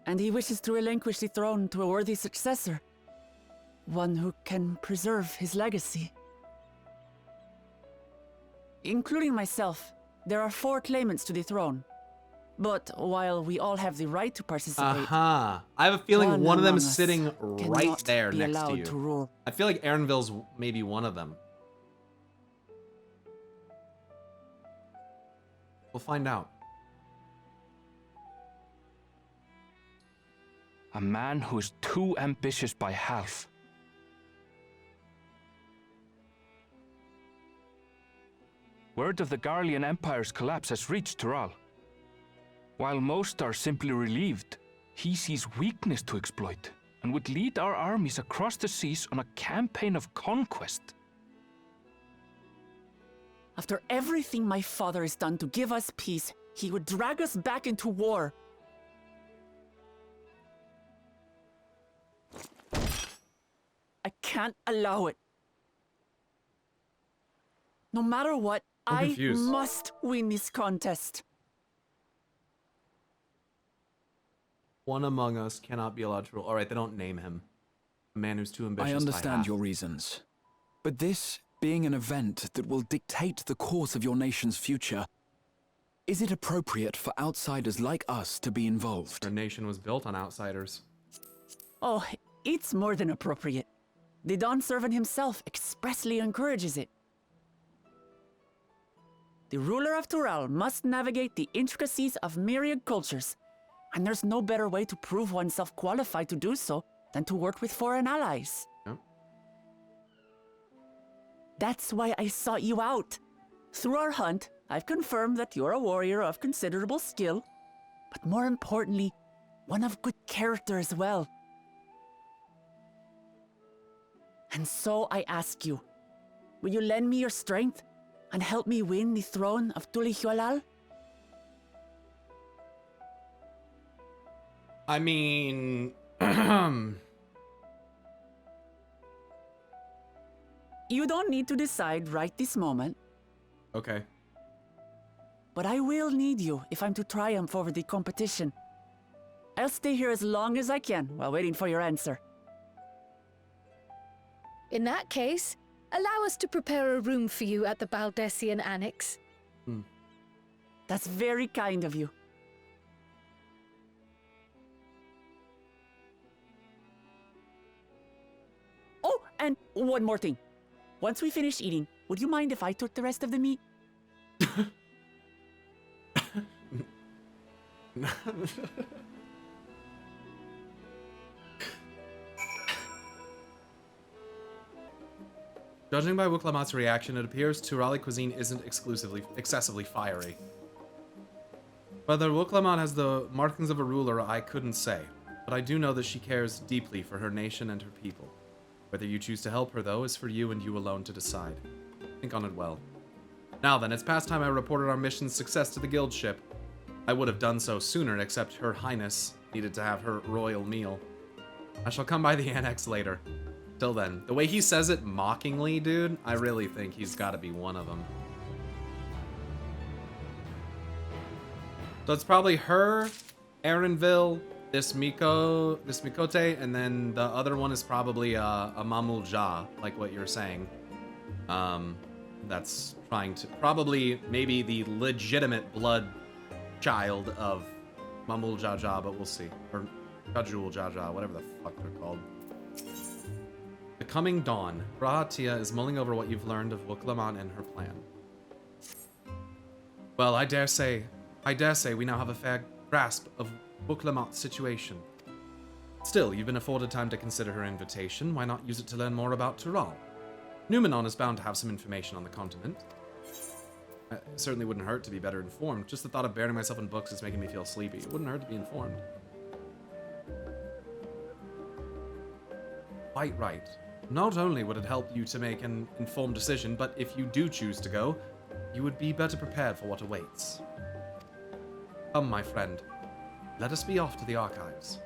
Speaker 5: and he wishes to relinquish the throne to a worthy successor. One who can preserve his legacy. Including myself, there are 4 claimants to the throne. But while we all have the right to participate,
Speaker 1: Uh-huh. I have a feeling one of them
Speaker 5: among
Speaker 1: is
Speaker 5: us
Speaker 1: sitting right
Speaker 5: cannot
Speaker 1: there
Speaker 5: be
Speaker 1: next to
Speaker 5: allowed
Speaker 1: you.
Speaker 5: to rule.
Speaker 1: I feel like Aaronville's maybe one of them. We'll find out.
Speaker 3: A man who is too ambitious by half. Word of the Garlean Empire's collapse has reached Tural. While most are simply relieved, he sees weakness to exploit and would lead our armies across the seas on a campaign of conquest.
Speaker 5: After everything my father has done to give us peace, he would drag us back into war. I can't allow it. No matter what, I
Speaker 1: confused.
Speaker 5: must win this contest.
Speaker 1: One among us cannot be allowed to rule. All right, they don't name him. A man who's too ambitious.
Speaker 4: I
Speaker 1: by
Speaker 4: understand
Speaker 1: half.
Speaker 4: your reasons. But this being an event that will dictate the course of your nation's future, is it appropriate for outsiders like us to be involved?
Speaker 1: Our nation was built on outsiders.
Speaker 5: Oh, it's more than appropriate. The Dawn Servant himself expressly encourages it. The ruler of Tural must navigate the intricacies of myriad cultures, and there's no better way to prove oneself qualified to do so than to work with foreign allies.
Speaker 1: Yep.
Speaker 5: That's why I sought you out. Through our hunt, I've confirmed that you're a warrior of considerable skill, but more importantly, one of good character as well. And so I ask you, will you lend me your strength and help me win the throne of Tulihualal?
Speaker 1: I mean...
Speaker 5: You don't need to decide right this moment,
Speaker 1: Okay.
Speaker 5: but I will need you if I'm to triumph over the competition. I'll stay here as long as I can while waiting for your answer.
Speaker 2: In that case, allow us to prepare a room for you at the Baldessian Annex.
Speaker 5: That's very kind of you. Oh, and one more thing. Once we finish eating, would you mind if I took the rest of the meat?
Speaker 1: Judging by Wuklamat's reaction, it appears Turali cuisine isn't excessively fiery. Whether Wuklamat has the markings of a ruler, I couldn't say, but I do know that she cares deeply for her nation and her people. Whether you choose to help her, though, is for you and you alone to decide. Think on it well. Now then, it's past time I reported our mission's success to the guild ship. I would have done so sooner, except Her Highness needed to have her royal meal. I shall come by the annex later. Till then, the way he says it mockingly, dude, I really think he's got to be one of them. So it's probably her, Aaronville, this Mikote, and then the other one is probably a Mamulja, like what you're saying. That's trying to probably maybe the legitimate blood child of Mamul Jaja, but we'll see. Or Kajul Jaja, whatever the fuck they're called. The coming dawn. Rahatia is mulling over what you've learned of Wuklaman and her plan. Well, I dare say we now have a fair grasp of Wuklamat's situation. Still, you've been afforded time to consider her invitation. Why not use it to learn more about Tural? Numenon is bound to have some information on the continent. It certainly wouldn't hurt to be better informed. Just the thought of burying myself in books is making me feel sleepy. It wouldn't hurt to be informed. Quite right. Not only would it help you to make an informed decision, but if you do choose to go, you would be better prepared for what awaits. Come, my friend. Let us be off to the archives.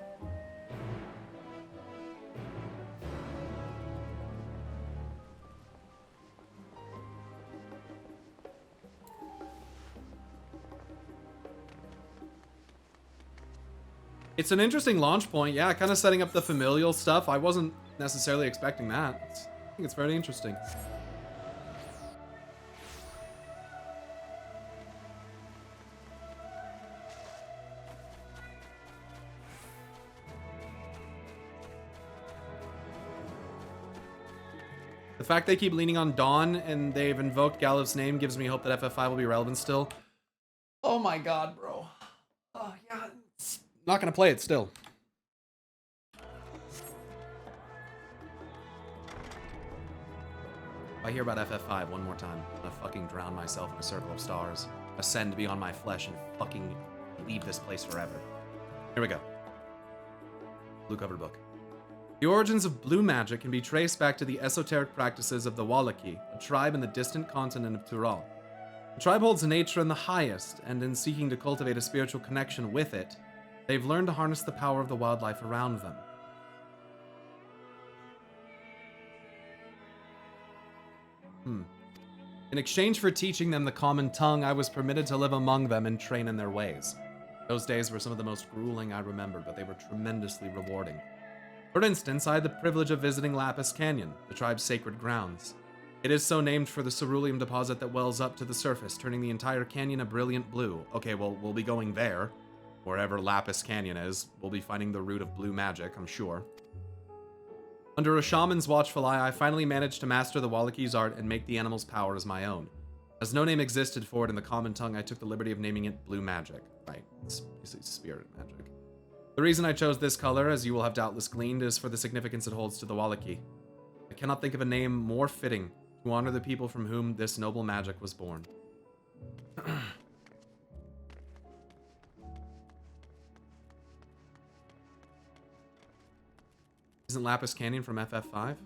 Speaker 1: It's an interesting launch point, yeah, kind of setting up the familial stuff. I wasn't necessarily expecting that. I think it's very interesting. The fact they keep leaning on Dawn and they've invoked Galiv's name gives me hope that FF5 will be relevant still. Oh my god, bro. Oh, yeah. Not gonna play it still. If I hear about FF5 one more time, I'm gonna fucking drown myself in a circle of stars, ascend beyond my flesh, and fucking leave this place forever. Here we go. Blue cover book. The origins of blue magic can be traced back to the esoteric practices of the Wallaki, a tribe in the distant continent of Tural. The tribe holds nature in the highest, and in seeking to cultivate a spiritual connection with it, they've learned to harness the power of the wildlife around them. In exchange for teaching them the common tongue, I was permitted to live among them and train in their ways. Those days were some of the most grueling I remembered, but they were tremendously rewarding. For instance, I had the privilege of visiting Lapis Canyon, the tribe's sacred grounds. It is so named for the ceruleum deposit that wells up to the surface, turning the entire canyon a brilliant blue. Okay, well, we'll be going there. Wherever Lapis Canyon is, we'll be finding the root of blue magic, I'm sure. Under a shaman's watchful eye, I finally managed to master the Wallaki's art and make the animal's powers my own. As no name existed for it in the common tongue, I took the liberty of naming it Blue Magic. Right, it's basically spirit magic. The reason I chose this color, as you will have doubtless gleaned, is for the significance it holds to the Wallachie. I cannot think of a name more fitting to honor the people from whom this noble magic was born. Isn't Lapis Canyon from FF5?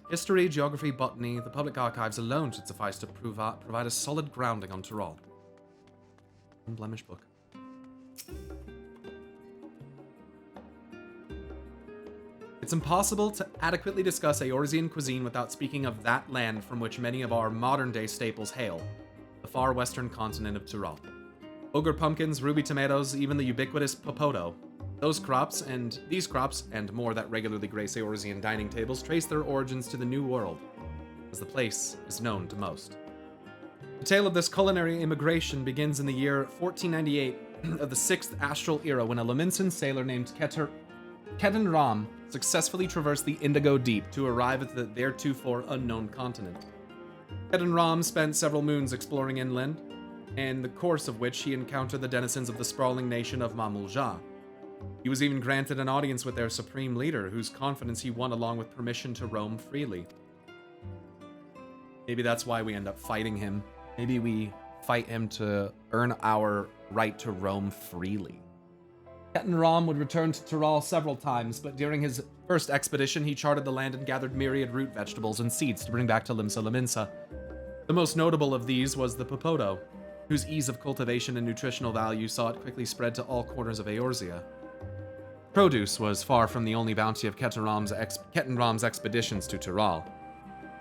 Speaker 1: History, geography, botany, the public archives alone should suffice to provide a solid grounding on Tyrol. Unblemished book. It's impossible to adequately discuss Eorzean cuisine without speaking of that land from which many of our modern-day staples hail, the far western continent of Tyrol. Ogre pumpkins, ruby tomatoes, even the ubiquitous popoto. These crops, and more that regularly grace Eorzean dining tables, trace their origins to the New World, as the place is known to most. The tale of this culinary immigration begins in the year 1498 of the 6th astral era, when a Lominsan sailor named Ketan Ram successfully traversed the Indigo Deep to arrive at the theretofore unknown continent. Ketan Ram spent several moons exploring inland, in the course of which he encountered the denizens of the sprawling nation of Mamulja. He was even granted an audience with their supreme leader, whose confidence he won along with permission to roam freely. Maybe that's why we end up fighting him. Maybe we fight him to earn our right to roam freely. Ketan Ram would return to Tyrol several times, but during his first expedition, he charted the land and gathered myriad root vegetables and seeds to bring back to Limsa Lominsa. The most notable of these was the popoto, whose ease of cultivation and nutritional value saw it quickly spread to all corners of Eorzea. Produce was far from the only bounty of Ketan Ram's expeditions to Tyrol.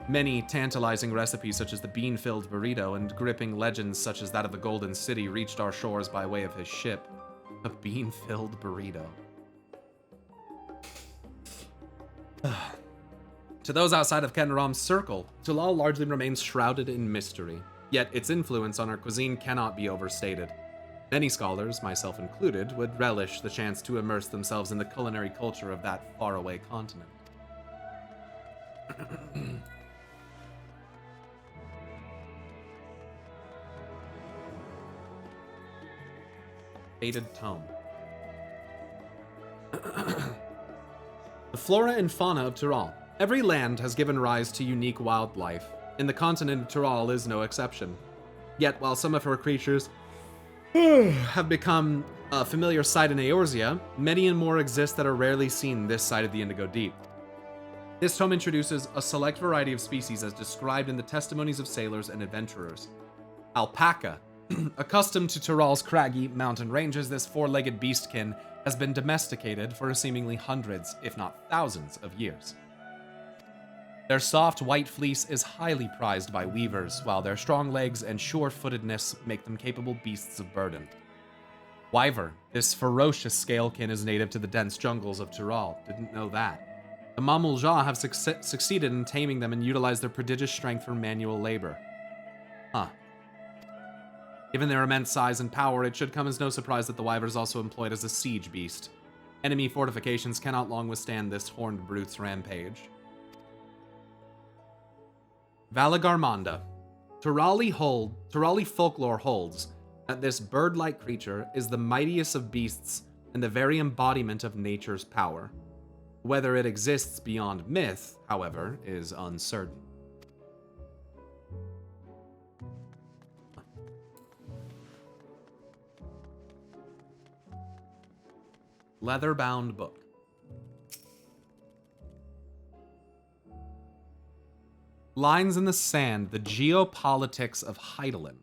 Speaker 1: Many tantalizing recipes such as the bean-filled burrito and gripping legends such as that of the Golden City reached our shores by way of his ship. A bean-filled burrito. To those outside of Ketan Ram's circle, Tyrol largely remains shrouded in mystery, yet its influence on our cuisine cannot be overstated. Many scholars, myself included, would relish the chance to immerse themselves in the culinary culture of that faraway continent. Faded Tome. The flora and fauna of Tyrol. Every land has given rise to unique wildlife, and the continent of Tyrol is no exception. Yet, while some of her creatures have become a familiar sight in Eorzea, many and more exist that are rarely seen this side of the Indigo Deep. This tome introduces a select variety of species as described in the testimonies of sailors and adventurers. Alpaca. Accustomed to Tyrol's craggy mountain ranges, this four-legged beastkin has been domesticated for seemingly hundreds, if not thousands, of years. Their soft white fleece is highly prized by weavers, while their strong legs and sure-footedness make them capable beasts of burden. Wyver, this ferocious scalekin, is native to the dense jungles of Tyrol. Didn't know that. The Mamulja have succeeded in taming them and utilize their prodigious strength for manual labor. Huh. Given their immense size and power, it should come as no surprise that the wyver is also employed as a siege beast. Enemy fortifications cannot long withstand this horned brute's rampage. Valagarmanda. Tyroli folklore holds that this bird-like creature is the mightiest of beasts and the very embodiment of nature's power. Whether it exists beyond myth, however, is uncertain. Leather-bound book. Lines in the Sand, the Geopolitics of Heidelin.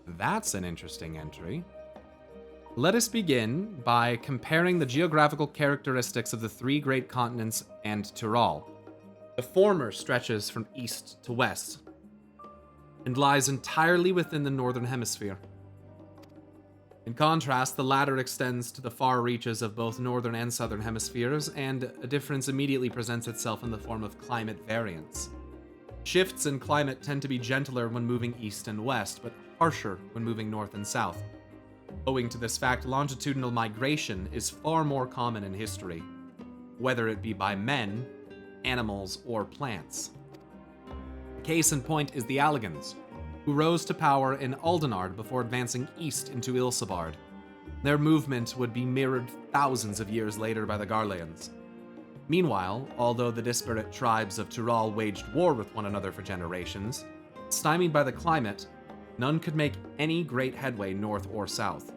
Speaker 1: That's an interesting entry. Let us begin by comparing the geographical characteristics of the three great continents and Tyrol. The former stretches from east to west and lies entirely within the northern hemisphere. In contrast, the latter extends to the far reaches of both northern and southern hemispheres, and a difference immediately presents itself in the form of climate variance. Shifts in climate tend to be gentler when moving east and west, but harsher when moving north and south. Owing to this fact, longitudinal migration is far more common in history, whether it be by men, animals, or plants. Case in point is the Allagans, who rose to power in Aldenard before advancing east into Ilsabard. Their movement would be mirrored thousands of years later by the Garleans. Meanwhile, although the disparate tribes of Tyrol waged war with one another for generations, stymied by the climate, none could make any great headway north or south.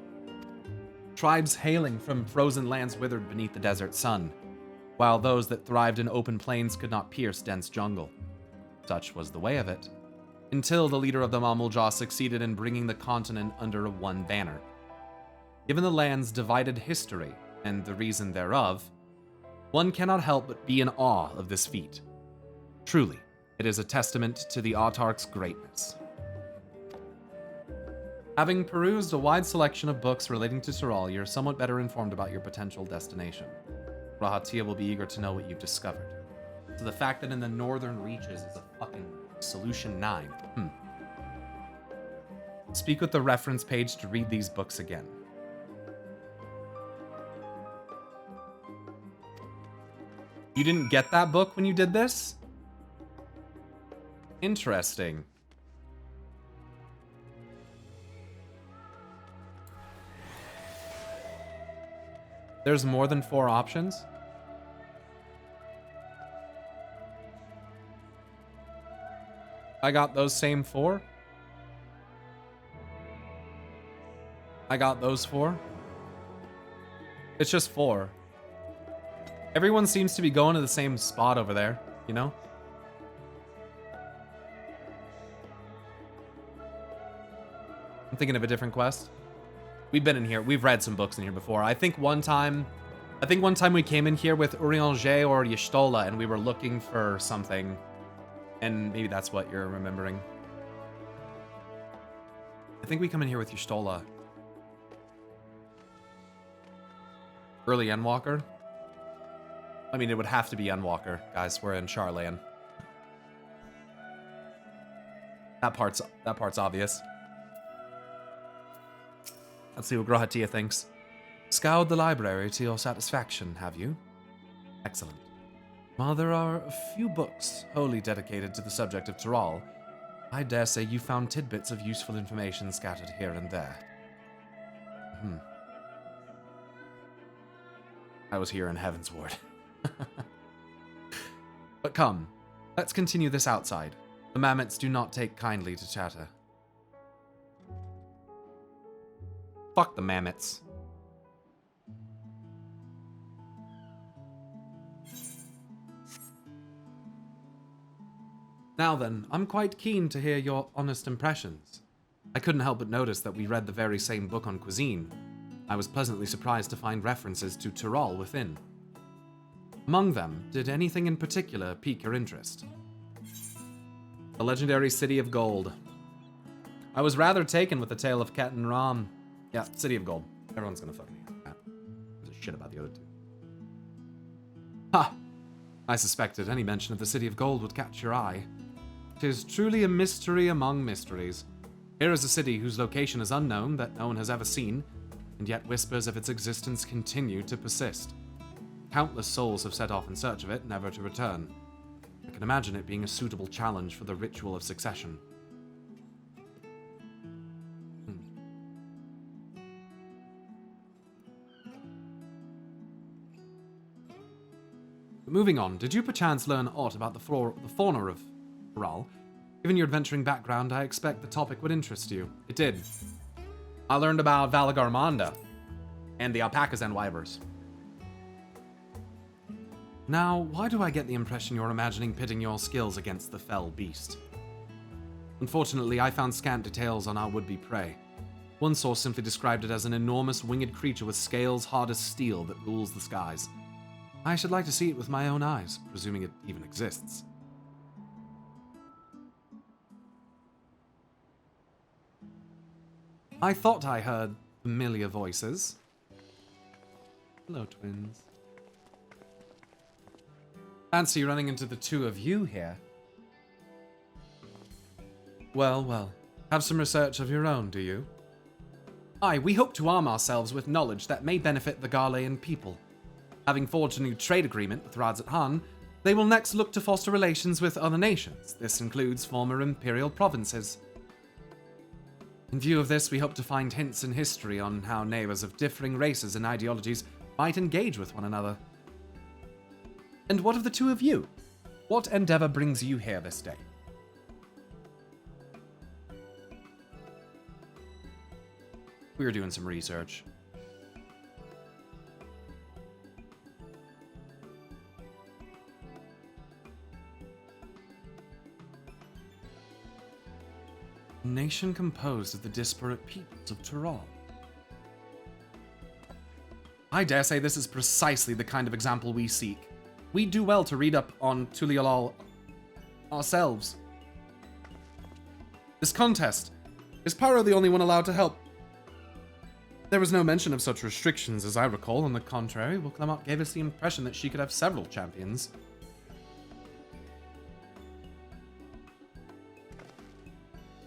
Speaker 1: Tribes hailing from frozen lands withered beneath the desert sun, while those that thrived in open plains could not pierce dense jungle. Such was the way of it, until the leader of the Mamuljah succeeded in bringing the continent under one banner. Given the land's divided history and the reason thereof, one cannot help but be in awe of this feat. Truly, it is a testament to the autarch's greatness. Having perused a wide selection of books relating to Tyrol, you're somewhat better informed about your potential destination. Rahatia will be eager to know what you've discovered. So the fact that in the northern reaches is a fucking solution 9. Speak with the reference page to read these books again. You didn't get that book when you did this? Interesting. There's more than 4 options? I got those same 4? I got those 4? It's just 4. Everyone seems to be going to the same spot over there, you know? I'm thinking of a different quest. We've been in here. We've read some books in here before. I think one time we came in here with Urianger or Y'shtola and we were looking for something. And maybe that's what you're remembering. I think we come in here with Y'shtola. Early Endwalker? I mean, it would have to be Endwalker. Guys, we're in Charlan. That part's obvious. Let's see what Grohatia thinks. Scoured the library to your satisfaction, have you? Excellent. While there are a few books wholly dedicated to the subject of Tyrol, I dare say you found tidbits of useful information scattered here and there. I was here in Heavensward. But come, let's continue this outside. The mammoths do not take kindly to chatter. Fuck the mammoths. Now then, I'm quite keen to hear your honest impressions. I couldn't help but notice that we read the very same book on cuisine. I was pleasantly surprised to find references to Tyrol within. Among them, did anything in particular pique your interest? The legendary City of Gold. I was rather taken with the tale of Ket and Ram. Yeah, City of Gold. Everyone's gonna fucking hate that. There's a shit about the other two. Ha! I suspected any mention of the City of Gold would catch your eye. 'Tis truly a mystery among mysteries. Here is a city whose location is unknown, that no one has ever seen, and yet whispers of its existence continue to persist. Countless souls have set off in search of it, never to return. I can imagine it being a suitable challenge for the ritual of succession. But moving on, did you perchance learn aught about the fauna of Tyrol? Given your adventuring background, I expect the topic would interest you. It did. I learned about Valagarmanda and the alpacas and wyvers. Now, why do I get the impression you're imagining pitting your skills against the fell beast? Unfortunately, I found scant details on our would-be prey. One source simply described it as an enormous winged creature with scales hard as steel that rules the skies. I should like to see it with my own eyes, presuming it even exists. I thought I heard familiar voices. Hello, twins. Fancy running into the two of you here. Well, well. Have some research of your own, do you? Aye, we hope to arm ourselves with knowledge that may benefit the Garlean people. Having forged a new trade agreement with Radzat Han, they will next look to foster relations with other nations. This includes former imperial provinces. In view of this, we hope to find hints in history on how neighbors of differing races and ideologies might engage with one another. And what of the two of you? What endeavor brings you here this day? We were doing some research. A nation composed of the disparate peoples of Tural. I dare say this is precisely the kind of example we seek. We do well to read up on Tuliolal ourselves. This contest. Is Pyro the only one allowed to help? There was no mention of such restrictions as I recall. On the contrary, Wuklamot gave us the impression that she could have several champions.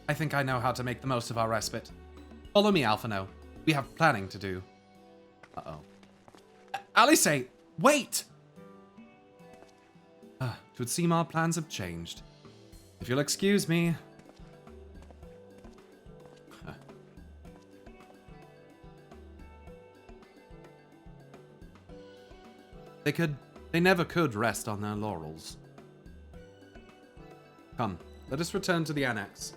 Speaker 1: I think I know how to make the most of our respite. Follow me, Alphino. We have planning to do. Uh-oh. Alice, wait! It would seem our plans have changed. If you'll excuse me. They never could rest on their laurels. Come, let us return to the annex.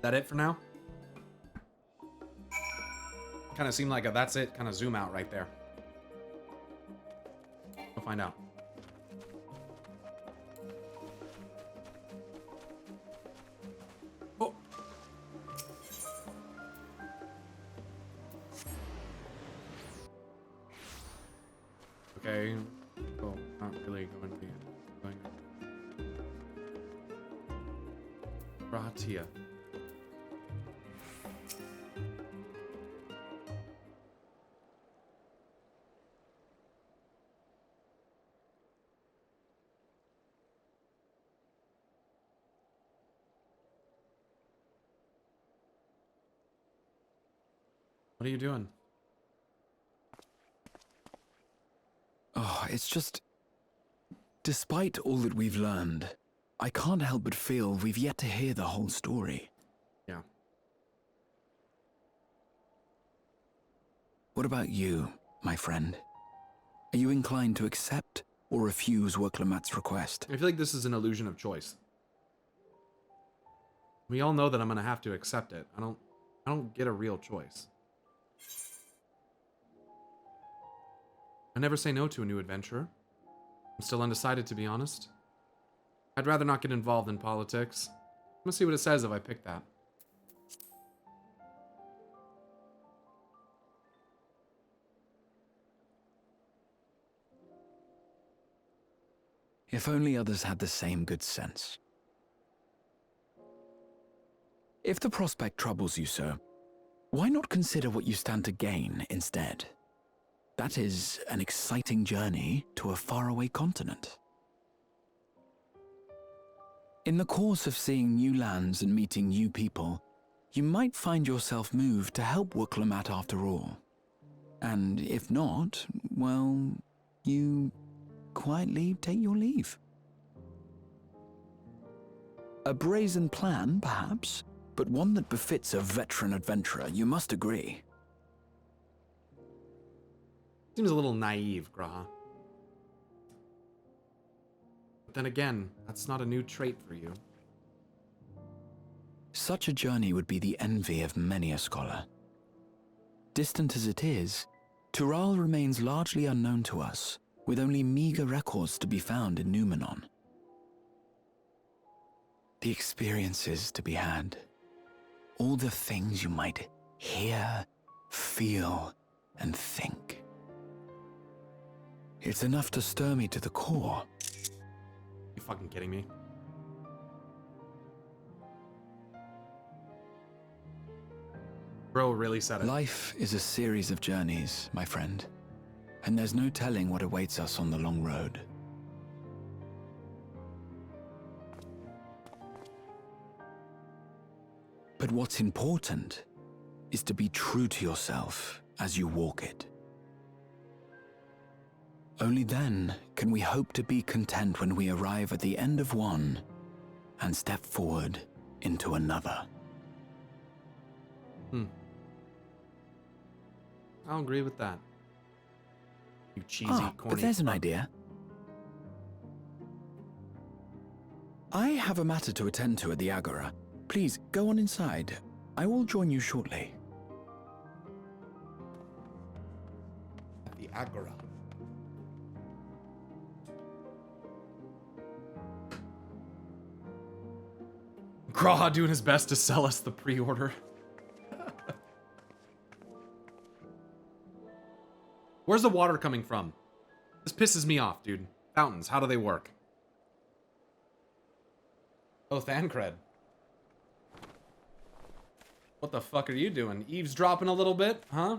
Speaker 1: That it for now? Kind of seemed like a that's it kind of zoom out right there. We'll find out. Oh. Okay. Oh, not really going to be going. Rahatia. What are you doing?
Speaker 4: Oh, it's just... Despite all that we've learned, I can't help but feel we've yet to hear the whole story.
Speaker 1: Yeah.
Speaker 4: What about you, my friend? Are you inclined to accept or refuse Wuklamot's request?
Speaker 1: I feel like this is an illusion of choice. We all know that I'm gonna have to accept it. I don't get a real choice. I never say no to a new adventurer. I'm still undecided, to be honest. I'd rather not get involved in politics. I'm gonna see what it says if I pick that.
Speaker 4: If only others had the same good sense. If the prospect troubles you, sir, why not consider what you stand to gain instead? That is an exciting journey to a faraway continent. In the course of seeing new lands and meeting new people, you might find yourself moved to help Wuklamot after all. And if not, well, you quietly take your leave. A brazen plan, perhaps, but one that befits a veteran adventurer, you must agree.
Speaker 1: Seems a little naive, Graha. But then again, that's not a new trait for you.
Speaker 4: Such a journey would be the envy of many a scholar. Distant as it is, Tural remains largely unknown to us, with only meager records to be found in Numenon. The experiences to be had, all the things you might hear, feel, and think. It's enough to stir me to the core.
Speaker 1: You fucking kidding me? Bro really said it.
Speaker 4: Life is a series of journeys, my friend, and there's no telling what awaits us on the long road. But what's important is to be true to yourself as you walk it. Only then can we hope to be content when we arrive at the end of one and step forward into another.
Speaker 1: I'll agree with that. You cheesy, corny.
Speaker 4: But there's an idea. I have a matter to attend to at the Agora. Please, go on inside. I will join you shortly.
Speaker 1: At the Agora. Graha doing his best to sell us the pre-order. Where's the water coming from? This pisses me off, dude. Fountains, how do they work? Oh, Thancred. What the fuck are you doing? Eavesdropping a little bit, huh?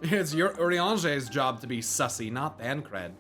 Speaker 1: It's your Uriange's job to be sussy, not Thancred.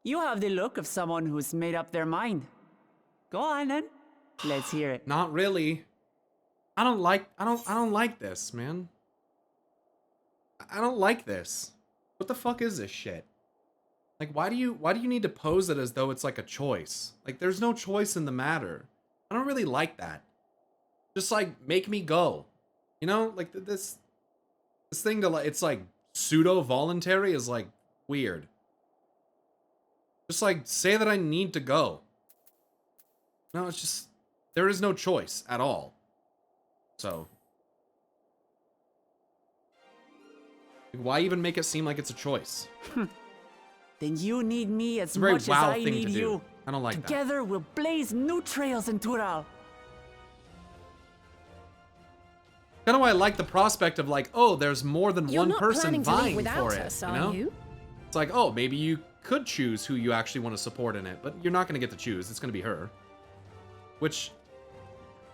Speaker 5: You have the look of someone who's made up their mind. Go on then. Let's hear it.
Speaker 1: Not really. I don't like this, man. I don't like this. What the fuck is this shit? Like, why do you need to pose it as though it's like a choice? Like, there's no choice in the matter. I don't really like that. Just like, make me go. You know, like this thing to like, it's like pseudo voluntary is like weird. Just like, say that I need to go. No, it's just, there is no choice at all. So, why even make it seem like it's a choice?
Speaker 5: Then you need me as
Speaker 1: It's a very
Speaker 5: much as
Speaker 1: WoW
Speaker 5: I
Speaker 1: thing
Speaker 5: need
Speaker 1: to do.
Speaker 5: you.
Speaker 1: I don't like that.
Speaker 5: Together we'll blaze new trails in Tural.
Speaker 1: Kind of why I like the prospect of like, oh, there's more than
Speaker 2: You're
Speaker 1: one
Speaker 2: not
Speaker 1: person
Speaker 2: planning to leave
Speaker 1: vying
Speaker 2: without
Speaker 1: for it.
Speaker 2: us,
Speaker 1: You
Speaker 2: are
Speaker 1: know?
Speaker 2: you?
Speaker 1: It's like, oh, maybe you could choose who you actually want to support in it, but you're not going to get to choose. It's going to be her. Which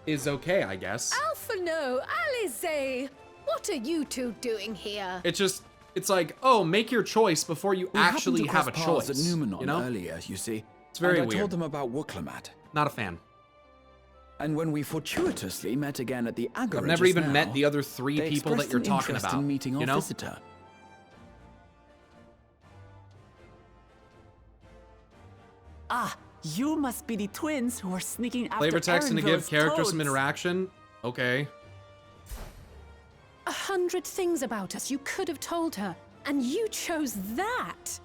Speaker 1: is okay, I guess.
Speaker 2: Alpha no, Alize! What are you two doing here?
Speaker 1: It's like, oh, make your choice before you
Speaker 4: We
Speaker 1: actually
Speaker 4: happened to
Speaker 1: have a
Speaker 4: cross paths
Speaker 1: choice.
Speaker 4: at Numenon
Speaker 1: You know?
Speaker 4: earlier, you see.
Speaker 1: It's very
Speaker 4: and I
Speaker 1: weird.
Speaker 4: told them about Wuklamat.
Speaker 1: Not a fan.
Speaker 4: And when we fortuitously met again at the Agora,
Speaker 1: I've never
Speaker 4: just
Speaker 1: even
Speaker 4: now,
Speaker 1: met the other three
Speaker 4: they
Speaker 1: people that
Speaker 4: expressed
Speaker 1: you're
Speaker 4: an
Speaker 1: talking
Speaker 4: interest
Speaker 1: about.
Speaker 4: in meeting our
Speaker 1: you know?
Speaker 4: visitor.
Speaker 5: Ah, you must be the twins who are sneaking after
Speaker 1: Flavor text and to give
Speaker 5: Erinville's
Speaker 1: characters some
Speaker 5: toads.
Speaker 1: interaction. Okay.
Speaker 2: 100 things about us you could have told her, and you chose that.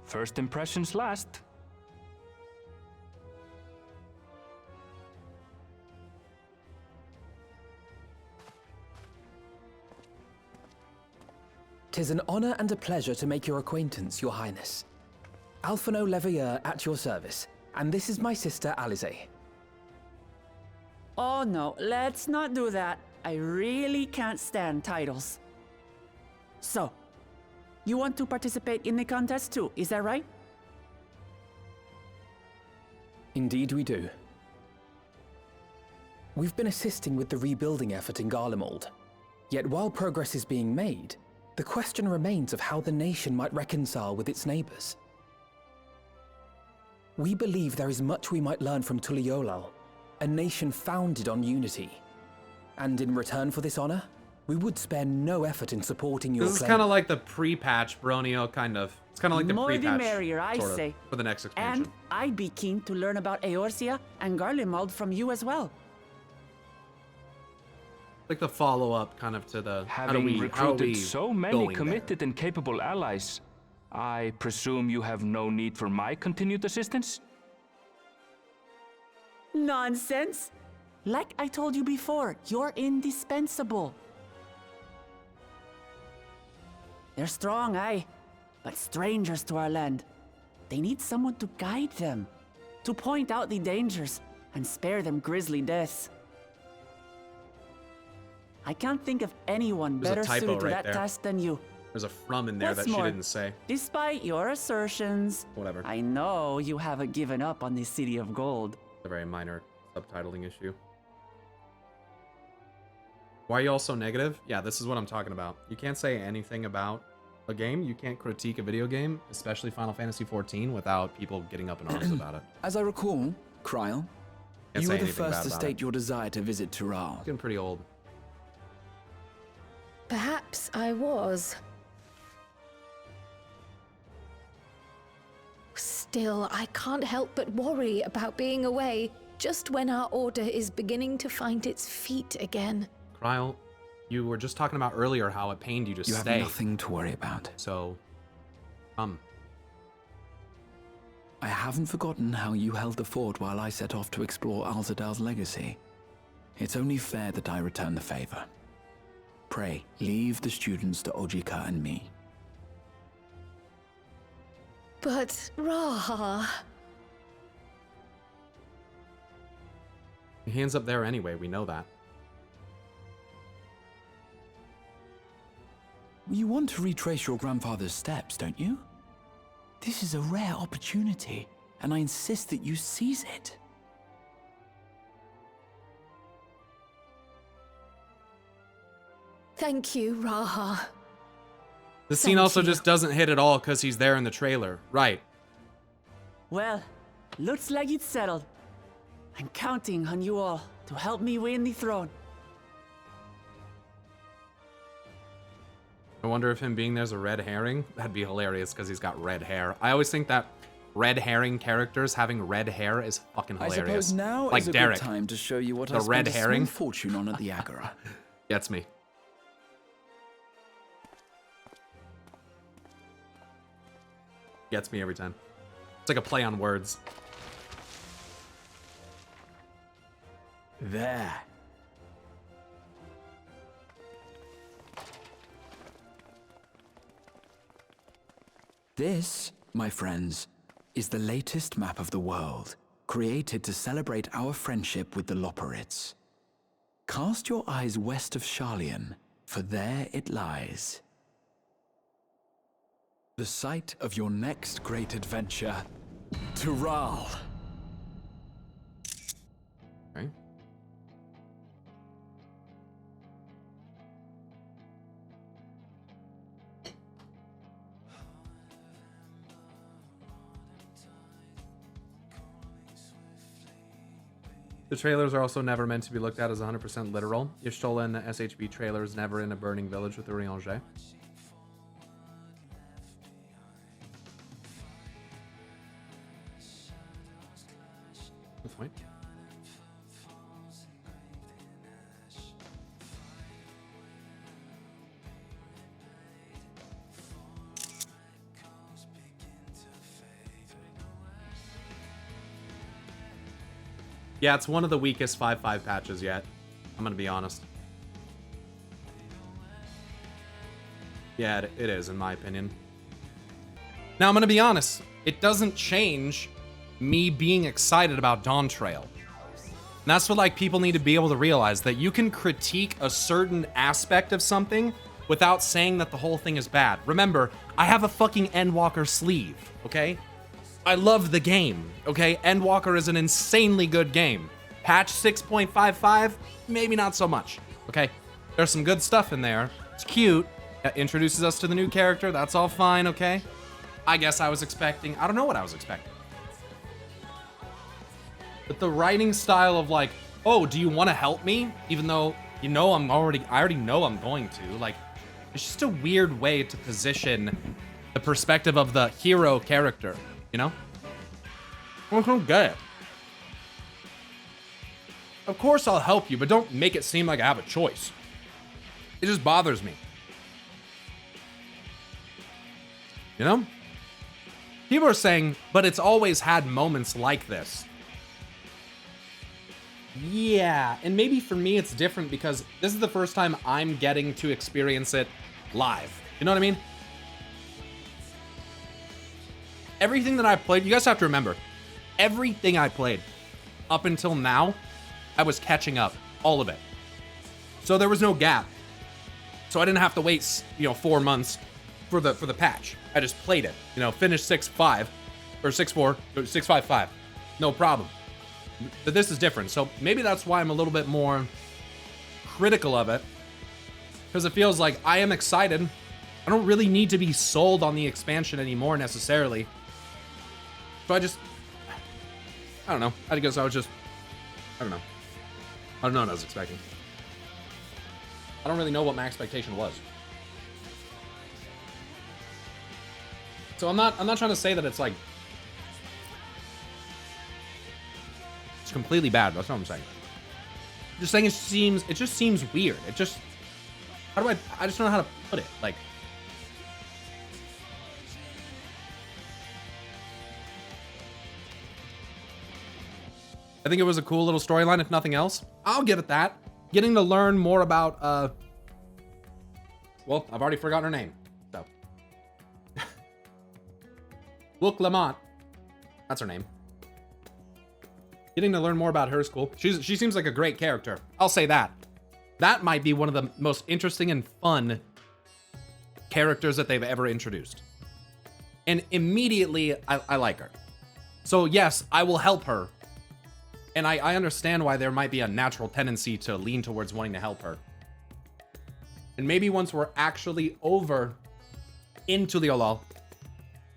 Speaker 3: First impressions last.
Speaker 7: "'Tis an honor and a pleasure to make your acquaintance, Your Highness. Alphino Leveilleur at your service, and this is my sister Alize."
Speaker 5: Oh no, let's not do that. I really can't stand titles. So, you want to participate in the contest too, is that right?
Speaker 7: Indeed we do. We've been assisting with the rebuilding effort in Garlemald. Yet while progress is being made, the question remains of how the nation might reconcile with its neighbors. We believe there is much we might learn from Tuliolal, a nation founded on unity. And in return for this honor, we would spare no effort in supporting your
Speaker 1: This is
Speaker 7: claim.
Speaker 1: kind of like the pre-patch Bronio kind of It's kind of like the
Speaker 5: More the
Speaker 1: pre-patch,
Speaker 5: merrier, I
Speaker 1: sort of,
Speaker 5: say.
Speaker 1: for the next expansion.
Speaker 5: And I'd be keen to learn about Eorzea and Garlemald from you as well.
Speaker 1: Like the follow-up kind of to the
Speaker 3: Having recruited so many
Speaker 1: going
Speaker 3: committed and capable allies, I presume you have no need for my continued assistance?
Speaker 5: Nonsense! Like I told you before, you're indispensable. They're strong, aye, but strangers to our land. They need someone to guide them, to point out the dangers, and spare them grisly deaths. I can't think of anyone
Speaker 1: There's a
Speaker 5: better
Speaker 1: typo
Speaker 5: suited to
Speaker 1: right
Speaker 5: that
Speaker 1: there.
Speaker 5: task than you.
Speaker 1: There's a from in there
Speaker 5: What's
Speaker 1: that
Speaker 5: more,
Speaker 1: she didn't say.
Speaker 5: Despite your assertions,
Speaker 1: Whatever.
Speaker 5: I know you haven't given up on the City of Gold.
Speaker 1: It's a very minor subtitling issue. Why are you all so negative? Yeah, this is what I'm talking about. You can't say anything about a game. You can't critique a video game, especially Final Fantasy XIV, without people getting up in arms about it.
Speaker 4: As I recall, Kryl,
Speaker 1: Can't
Speaker 4: you
Speaker 1: say
Speaker 4: were the
Speaker 1: anything
Speaker 4: first
Speaker 1: bad
Speaker 4: to
Speaker 1: about
Speaker 4: state
Speaker 1: it.
Speaker 4: your desire to visit Tural.
Speaker 1: It's getting pretty old.
Speaker 2: Perhaps I was. Still, I can't help but worry about being away just when our order is beginning to find its feet again.
Speaker 1: Kryl, you were just talking about earlier how it pained you to
Speaker 4: You have
Speaker 1: stay.
Speaker 4: nothing to worry about.
Speaker 1: So,
Speaker 4: I haven't forgotten how you held the fort while I set off to explore Alzadal's legacy. It's only fair that I return the favor. Pray, leave the students to Ojika and me.
Speaker 2: But, Raha,
Speaker 1: he hands up there anyway, we know that.
Speaker 4: You want to retrace your grandfather's steps, don't you? This is a rare opportunity, and I insist that you seize it.
Speaker 2: thank you, Raha.
Speaker 1: The scene
Speaker 2: Thank
Speaker 1: also
Speaker 2: you.
Speaker 1: just doesn't hit at all because he's there in the trailer. Right.
Speaker 5: Well, looks like it's settled. I'm counting on you all to help me win the throne.
Speaker 1: I wonder if him being there's a red herring. That'd be hilarious because he's got red hair. I always think that red herring characters having red hair is fucking
Speaker 4: I
Speaker 1: hilarious.
Speaker 4: suppose now
Speaker 1: like
Speaker 4: is a
Speaker 1: Derek
Speaker 4: good time to show you what
Speaker 1: the
Speaker 4: I
Speaker 1: red
Speaker 4: spent a
Speaker 1: herring.
Speaker 4: small fortune on at the Agora.
Speaker 1: Gets me. Gets me every time. It's like a play on words.
Speaker 4: There. This, my friends, is the latest map of the world, created to celebrate our friendship with the Loporrits. Cast your eyes west of Sharlayan, for there it lies. The site of your next great adventure, Tural.
Speaker 1: Okay. The trailers are also never meant to be looked at as 100% literal. Y'shtola SHB trailers never in a burning village with the Rianger. Good point. Yeah, it's one of the weakest 5.5 patches yet. I'm gonna be honest. Yeah, it is, in my opinion. Now, I'm gonna be honest. It doesn't change me being excited about Dawn Trail. And that's what, like, people need to be able to realize, that you can critique a certain aspect of something without saying that the whole thing is bad. Remember, I have a fucking Endwalker sleeve, okay? I love the game, okay? Endwalker is an insanely good game. Patch 6.55, maybe not so much, okay? There's some good stuff in there. It's cute. It introduces us to the new character. That's all fine, okay? I guess I was expecting... I don't know what I was expecting. But the writing style of, like, oh, do you want to help me? Even though, you know, I already know I'm going to. Like, it's just a weird way to position the perspective of the hero character, you know? I don't get it. Of course I'll help you, but don't make it seem like I have a choice. It just bothers me. You know? People are saying, but it's always had moments like this. Yeah, and maybe for me it's different because this is the first time I'm getting to experience it live. You know what I mean? Everything that I've played, you guys have to remember, everything I played up until now, I was catching up, all of it. So there was no gap. So I didn't have to wait, 4 months for the patch. I just played it, finished 6.5 or 6.4 or 6.55, no problem. But this is different, so maybe that's why I'm a little bit more critical of it, because it feels like I am excited. I don't really need to be sold on the expansion anymore necessarily. So I don't know. I guess I was just, I don't know what I was expecting. I don't really know what my expectation was. So I'm not trying to say that it's like it's completely bad. That's not what I'm saying. I'm just saying it just seems weird. It just, I just don't know how to put it. Like, I think it was a cool little storyline, if nothing else. I'll give it that. Getting to learn more about, well, I've already forgotten her name, so. Look Lamont. That's her name. Getting to learn more about her is cool. She seems like a great character. I'll say that. That might be one of the most interesting and fun characters that they've ever introduced. And immediately, I like her. So yes, I will help her. And I understand why there might be a natural tendency to lean towards wanting to help her. And maybe once we're actually over into the Olal,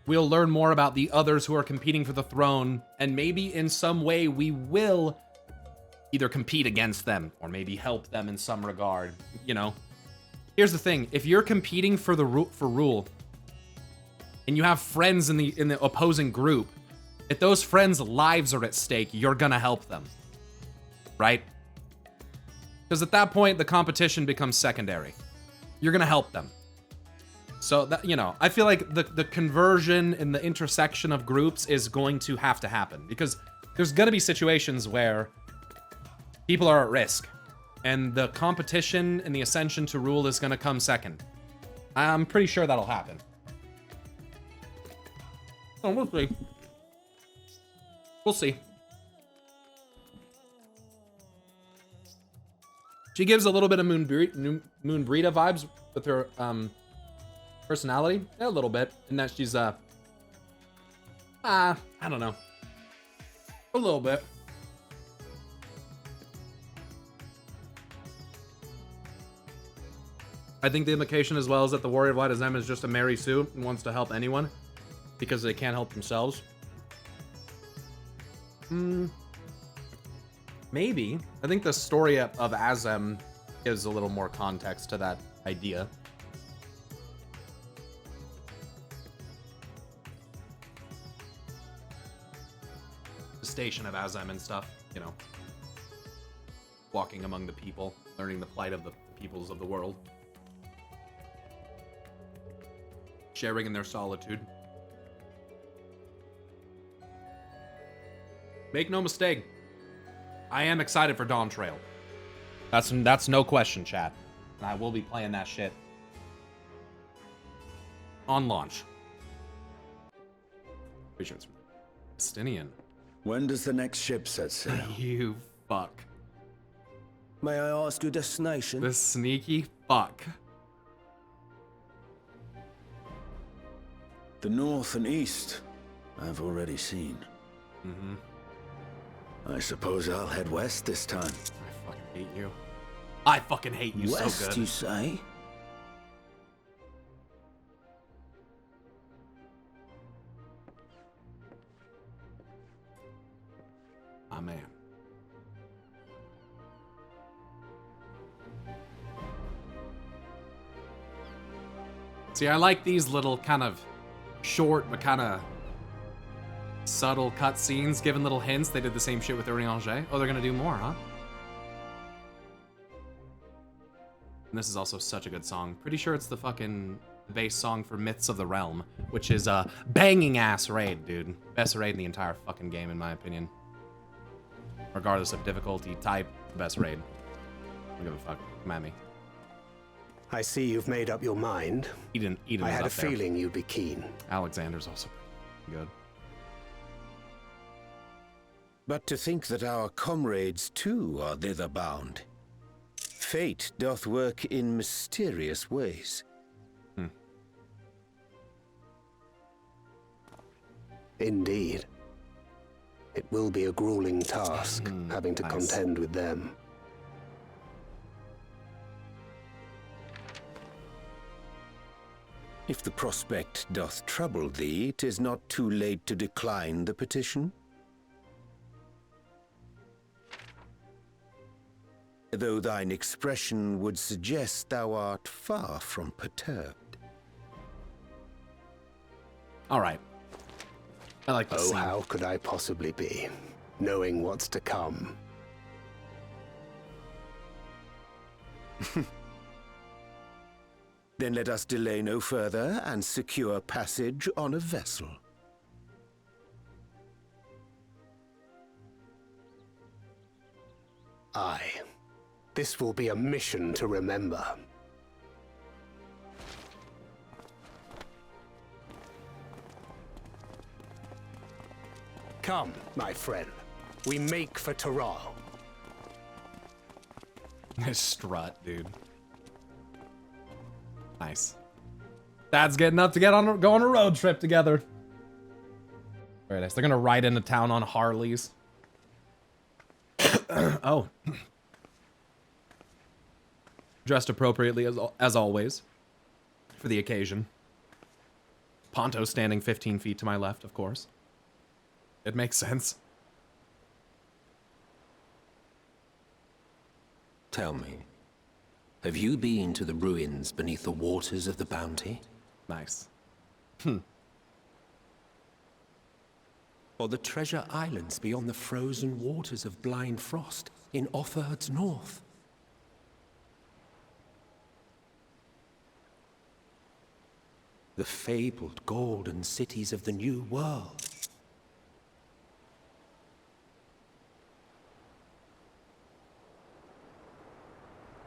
Speaker 1: we'll learn more about the others who are competing for the throne, and maybe in some way we will either compete against them or maybe help them in some regard, Here's the thing, if you're competing for rule and you have friends in the opposing group, if those friends' lives are at stake, you're gonna help them, right? Because at that point, the competition becomes secondary. You're gonna help them. So that, I feel like the conversion and the intersection of groups is going to have to happen, because there's gonna be situations where people are at risk and the competition and the ascension to rule is gonna come second. I'm pretty sure that'll happen. Oh, we'll see. We'll see. She gives a little bit of Moonbrita vibes with her personality, a little bit, in that she's I don't know, a little bit. I think the implication as well is that the Warrior of Light Azem is just a Mary Sue and wants to help anyone because they can't help themselves. Maybe. I think the story of Azem gives a little more context to that idea. The station of Azem and stuff, walking among the people, learning the plight of the peoples of the world. Sharing in their solitude. Make no mistake, I am excited for Dawn Trail. That's no question, chat. And I will be playing that shit on launch. Pretty sure it's Justinian.
Speaker 8: When does the next ship set sail?
Speaker 1: You fuck.
Speaker 8: May I ask your destination?
Speaker 1: This sneaky fuck.
Speaker 8: The north and east, I've already seen.
Speaker 1: Mm-hmm.
Speaker 8: I suppose I'll head west this time.
Speaker 1: I fucking hate you. I fucking hate you
Speaker 8: west,
Speaker 1: so good.
Speaker 8: You say?
Speaker 1: Ah, man. See, I like these little kind of short but kind of subtle cutscenes, giving little hints. They did the same shit with Urianger. Oh, they're gonna do more, huh? And this is also such a good song. Pretty sure it's the fucking bass song for Myths of the Realm, which is a banging ass raid, dude. Best raid in the entire fucking game, in my opinion. Regardless of difficulty type, best raid. I don't give a fuck. Come at me.
Speaker 9: I see you've made up your mind.
Speaker 1: Eden
Speaker 9: I had a
Speaker 1: up there.
Speaker 9: feeling you'd be keen.
Speaker 1: Alexander's also pretty good.
Speaker 8: But to think that our comrades too are thither bound. Fate doth work in mysterious ways.
Speaker 9: Indeed. It will be a grueling task, having to contend with them.
Speaker 8: If the prospect doth trouble thee, 'tis not too late to decline the petition. Though thine expression would suggest thou art far from perturbed.
Speaker 1: All right. I like this
Speaker 9: Oh,
Speaker 1: scene.
Speaker 9: how could I possibly be, knowing what's to come?
Speaker 8: Then let us delay no further and secure passage on a vessel.
Speaker 9: Aye. This will be a mission to remember. Come, my friend. We make for Taral.
Speaker 1: This strut, dude. Nice. Dad's getting up to go on a road trip together. Very nice. They're gonna ride into town on Harleys. Oh. Dressed appropriately as always for the occasion. Ponto standing 15 feet to my left, of course. It makes sense.
Speaker 10: Tell me, have you been to the ruins beneath the waters of the Bounty?
Speaker 1: Nice.
Speaker 10: Or the treasure islands beyond the frozen waters of Blind Frost in Offerd's north? The fabled golden cities of the New World?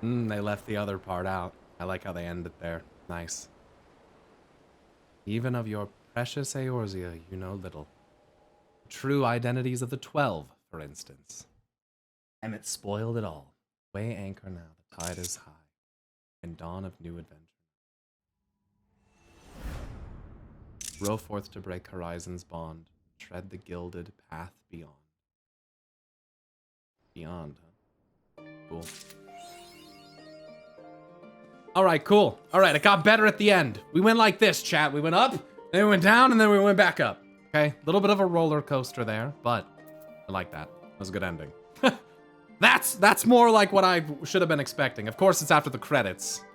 Speaker 1: They left the other part out. I like how they ended there. Nice. Even of your precious Eorzea, you know little. True identities of the 12, for instance. Emmett spoiled it all. Weigh anchor now, the tide is high. And dawn of new adventure. Row forth to break horizon's bond. Tread the gilded path beyond. Beyond, huh? Cool. Alright, cool. Alright, it got better at the end. We went like this, chat. We went up, then we went down, and then we went back up. Okay? A little bit of a roller coaster there, but I like that. That was a good ending. That's more like what I should have been expecting. Of course, it's after the credits.